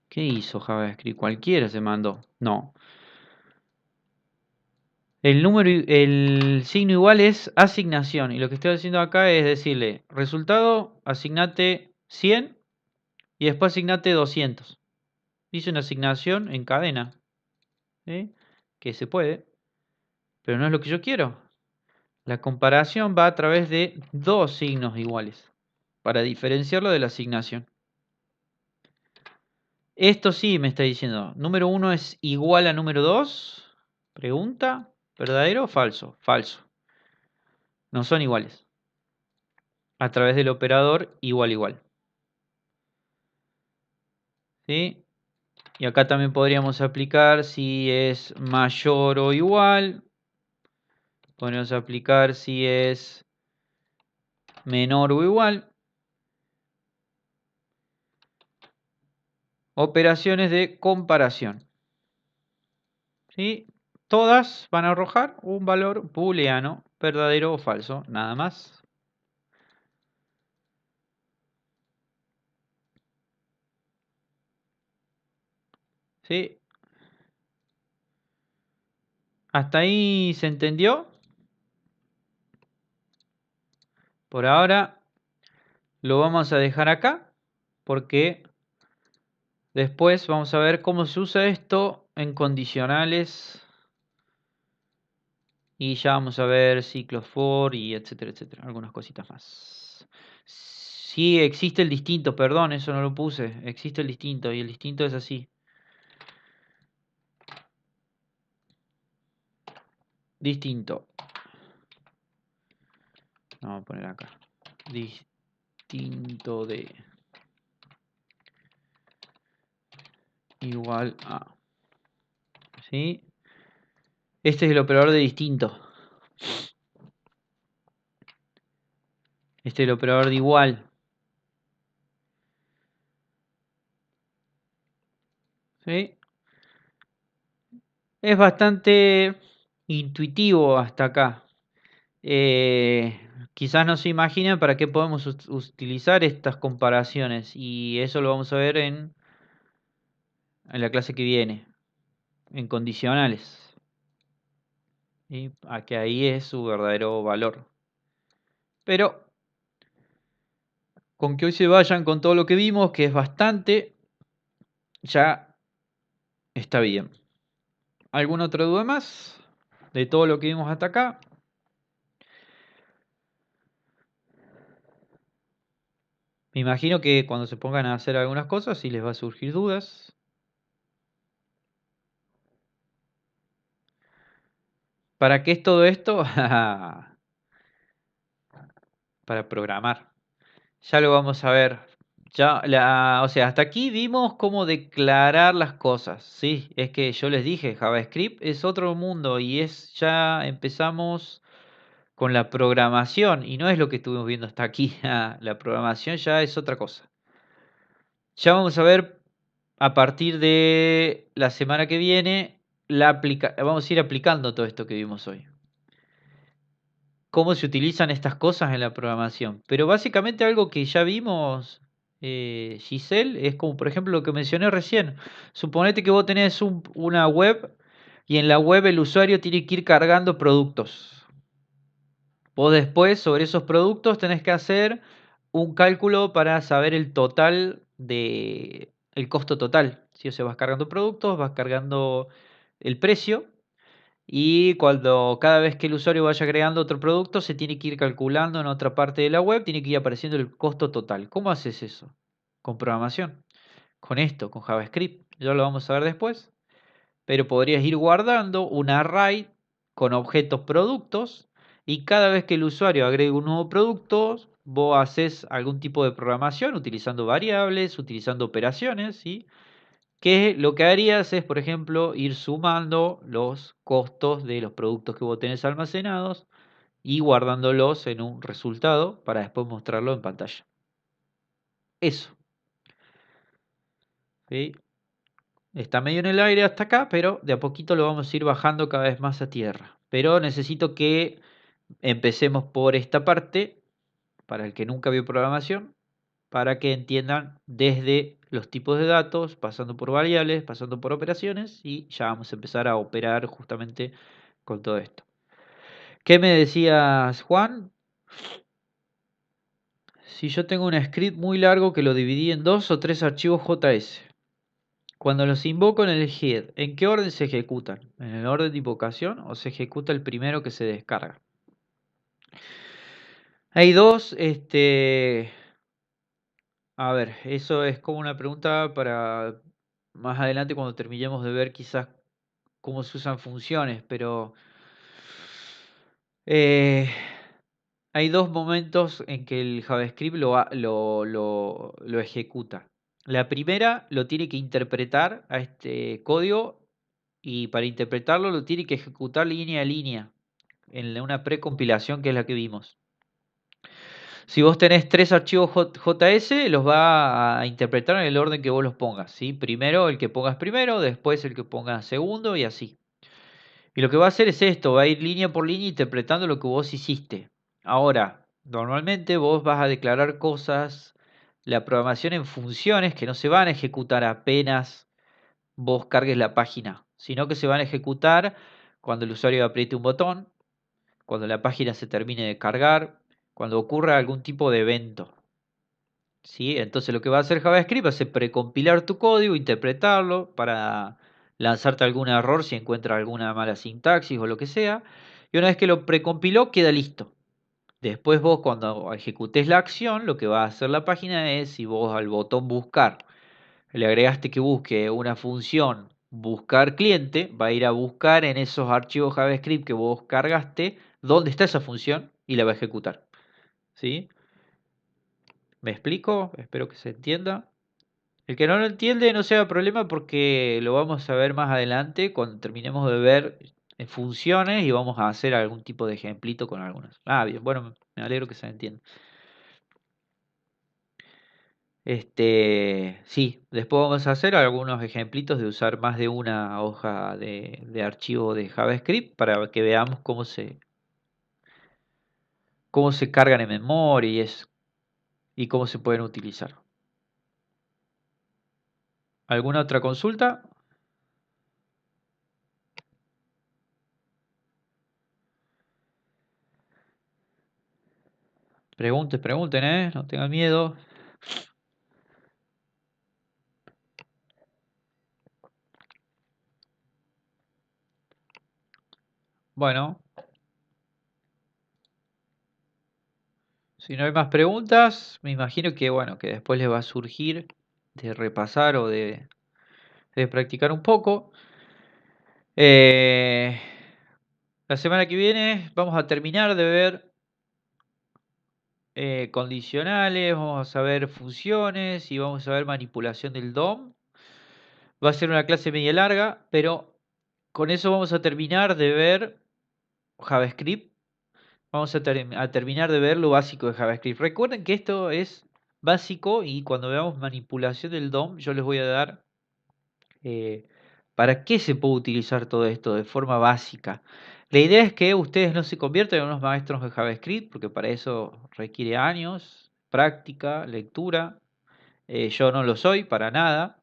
A: ¿Qué hizo JavaScript? Cualquiera se mandó. No. El signo igual es asignación. Y lo que estoy haciendo acá es decirle, resultado, asignate 100 y después asignate 200. Hice una asignación en cadena. ¿Sí? Que se puede. Pero no es lo que yo quiero. La comparación va a través de dos signos iguales. Para diferenciarlo de la asignación. Esto sí me está diciendo, número 1 es igual a número 2. Pregunta, ¿verdadero o falso? Falso. No son iguales. A través del operador igual igual. ¿Sí? Y acá también podríamos aplicar si es mayor o igual. Podríamos aplicar si es menor o igual. Operaciones de comparación. ¿Sí? Todas van a arrojar un valor booleano, verdadero o falso, nada más. ¿Sí? ¿Hasta ahí se entendió? Por ahora lo vamos a dejar acá porque después vamos a ver cómo se usa esto en condicionales y ya vamos a ver ciclos for y etcétera, etcétera, algunas cositas más. Sí, existe el distinto, perdón, eso no lo puse. Existe el distinto y el distinto es así. Distinto. Vamos a poner acá. Distinto de igual a. ¿Sí? Este es el operador de distinto. Este es el operador de igual. ¿Sí? Es bastante intuitivo hasta acá. Quizás no se imaginen para qué podemos utilizar estas comparaciones y eso lo vamos a ver en la clase que viene, en condicionales. ¿Sí? A que ahí es su verdadero valor. Pero con que hoy se vayan con todo lo que vimos, que es bastante, ya está bien. ¿Alguna otra duda más de todo lo que vimos hasta acá? Me imagino que cuando se pongan a hacer algunas cosas sí les va a surgir dudas. ¿Para qué es todo esto? Para programar. Ya lo vamos a ver. O sea, hasta aquí vimos cómo declarar las cosas. Sí, es que yo les dije, JavaScript es otro mundo y ya empezamos con la programación y no es lo que estuvimos viendo hasta aquí. La programación ya es otra cosa. Ya vamos a ver a partir de la semana que viene, vamos a ir aplicando todo esto que vimos hoy. Cómo se utilizan estas cosas en la programación. Pero básicamente algo que ya vimos, Giselle, es como por ejemplo lo que mencioné recién. Suponete que vos tenés una web y en la web el usuario tiene que ir cargando productos. Vos después sobre esos productos tenés que hacer un cálculo para saber el total el costo total. Si o sea, vas cargando productos, vas cargando el precio y cuando cada vez que el usuario vaya agregando otro producto se tiene que ir calculando en otra parte de la web, tiene que ir apareciendo el costo total. ¿Cómo haces eso? con programación, con esto, con JavaScript. Ya lo vamos a ver después. Pero podrías ir guardando un array con objetos productos y cada vez que el usuario agregue un nuevo producto, vos haces algún tipo de programación utilizando variables, utilizando operaciones, ¿sí? Que lo que harías es, por ejemplo, ir sumando los costos de los productos que vos tenés almacenados y guardándolos en un resultado para después mostrarlo en pantalla. Eso, ¿sí? Está medio en el aire hasta acá, pero de a poquito lo vamos a ir bajando cada vez más a tierra. Pero necesito que empecemos por esta parte, para el que nunca vio programación, para que entiendan desde los tipos de datos, pasando por variables, pasando por operaciones, y ya vamos a empezar a operar justamente con todo esto. ¿Qué me decías, Juan? Si yo tengo un script muy largo que lo dividí en 2 o 3 archivos JS. Cuando los invoco en el head, ¿en qué orden se ejecutan? ¿En el orden de invocación o se ejecuta el primero que se descarga? Hay dos, a ver, eso es como una pregunta para más adelante cuando terminemos de ver quizás cómo se usan funciones, pero eh, hay dos momentos en que el JavaScript lo ejecuta. La primera lo tiene que interpretar a este código y para interpretarlo lo tiene que ejecutar línea a línea en una precompilación que es la que vimos. Si vos tenés 3 archivos JS, los va a interpretar en el orden que vos los pongas, ¿sí? Primero el que pongas primero, después el que pongas segundo y así. Y lo que va a hacer es esto, va a ir línea por línea interpretando lo que vos hiciste. Ahora, normalmente vos vas a declarar cosas, la programación en funciones que no se van a ejecutar apenas vos cargues la página, sino que se van a ejecutar cuando el usuario apriete un botón, cuando la página se termine de cargar, cuando ocurra algún tipo de evento. ¿Sí? Entonces lo que va a hacer JavaScript es precompilar tu código, interpretarlo para lanzarte algún error si encuentra alguna mala sintaxis o lo que sea. Y una vez que lo precompiló, queda listo. Después vos cuando ejecutes la acción, lo que va a hacer la página es, si vos al botón buscar le agregaste que busque una función buscar cliente, va a ir a buscar en esos archivos JavaScript que vos cargaste dónde está esa función y la va a ejecutar. ¿Sí? ¿Me explico? Espero que se entienda. El que no lo entiende no sea problema porque lo vamos a ver más adelante cuando terminemos de ver funciones y vamos a hacer algún tipo de ejemplito con algunas. Ah, bien, bueno, me alegro que se entienda. Sí, después vamos a hacer algunos ejemplitos de usar más de una hoja de archivo de JavaScript para que veamos cómo se cargan en memoria y cómo se pueden utilizar. ¿Alguna otra consulta? Pregunten, no tengan miedo. Bueno, si no hay más preguntas, me imagino que bueno, que después les va a surgir de repasar o de practicar un poco. Eh, la semana que viene vamos a terminar de ver condicionales, vamos a ver funciones y vamos a ver manipulación del DOM. Va a ser una clase media larga, pero con eso vamos a terminar de ver JavaScript. Vamos a terminar de ver lo básico de JavaScript. Recuerden que esto es básico y cuando veamos manipulación del DOM, yo les voy a dar eh, para qué se puede utilizar todo esto de forma básica. La idea es que ustedes no se conviertan en unos maestros de JavaScript, porque para eso requiere años, práctica, lectura. Yo no lo soy para nada,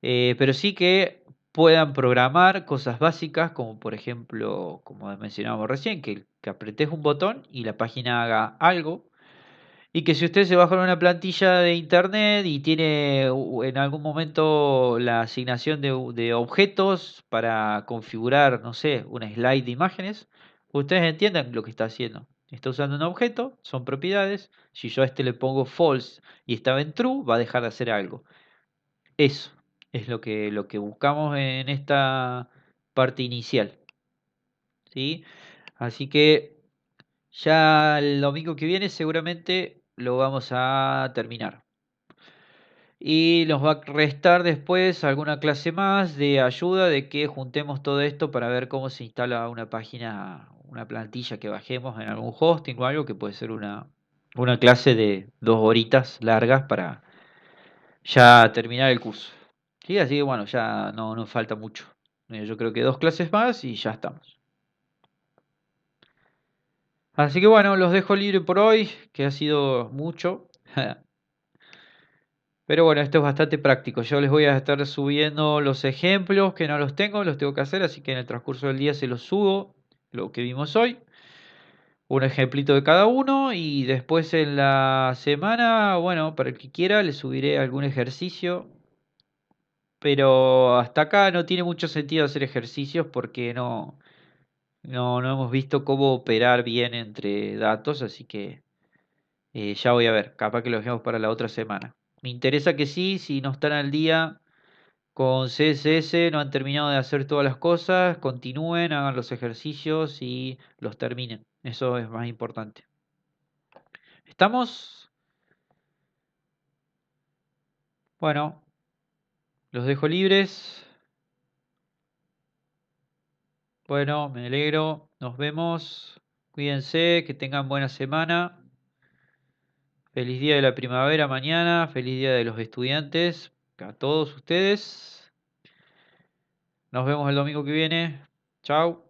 A: pero sí que puedan programar cosas básicas, como por ejemplo, como mencionábamos recién, que apretes un botón y la página haga algo. Y que si usted se baja en una plantilla de internet y tiene en algún momento la asignación de objetos para configurar, no sé, una slide de imágenes, ustedes entiendan lo que está haciendo. Está usando un objeto, son propiedades. Si yo a este le pongo false y estaba en true, va a dejar de hacer algo. Eso es lo que buscamos en esta parte inicial, ¿sí? Así que ya el domingo que viene seguramente lo vamos a terminar. Y nos va a restar después alguna clase más de ayuda de que juntemos todo esto para ver cómo se instala una página, una plantilla que bajemos en algún hosting o algo que puede ser una clase de 2 horitas largas para ya terminar el curso. Sí, así que bueno, ya no nos falta mucho. Yo creo que 2 clases más y ya estamos. Así que bueno, los dejo libre por hoy, que ha sido mucho. Pero bueno, esto es bastante práctico. Yo les voy a estar subiendo los ejemplos que no los tengo que hacer, así que en el transcurso del día se los subo, lo que vimos hoy, un ejemplito de cada uno y después en la semana, bueno, para el que quiera, le subiré algún ejercicio, pero hasta acá no tiene mucho sentido hacer ejercicios porque no hemos visto cómo operar bien entre datos, así que ya voy a ver, capaz que lo dejemos para la otra semana. Me interesa que sí, si no están al día con CSS, no han terminado de hacer todas las cosas, continúen, hagan los ejercicios y los terminen. Eso es más importante. ¿Estamos? Bueno, los dejo libres. Bueno, me alegro. Nos vemos. Cuídense, que tengan buena semana. Feliz día de la primavera mañana. Feliz día de los estudiantes. A todos ustedes. Nos vemos el domingo que viene. Chao.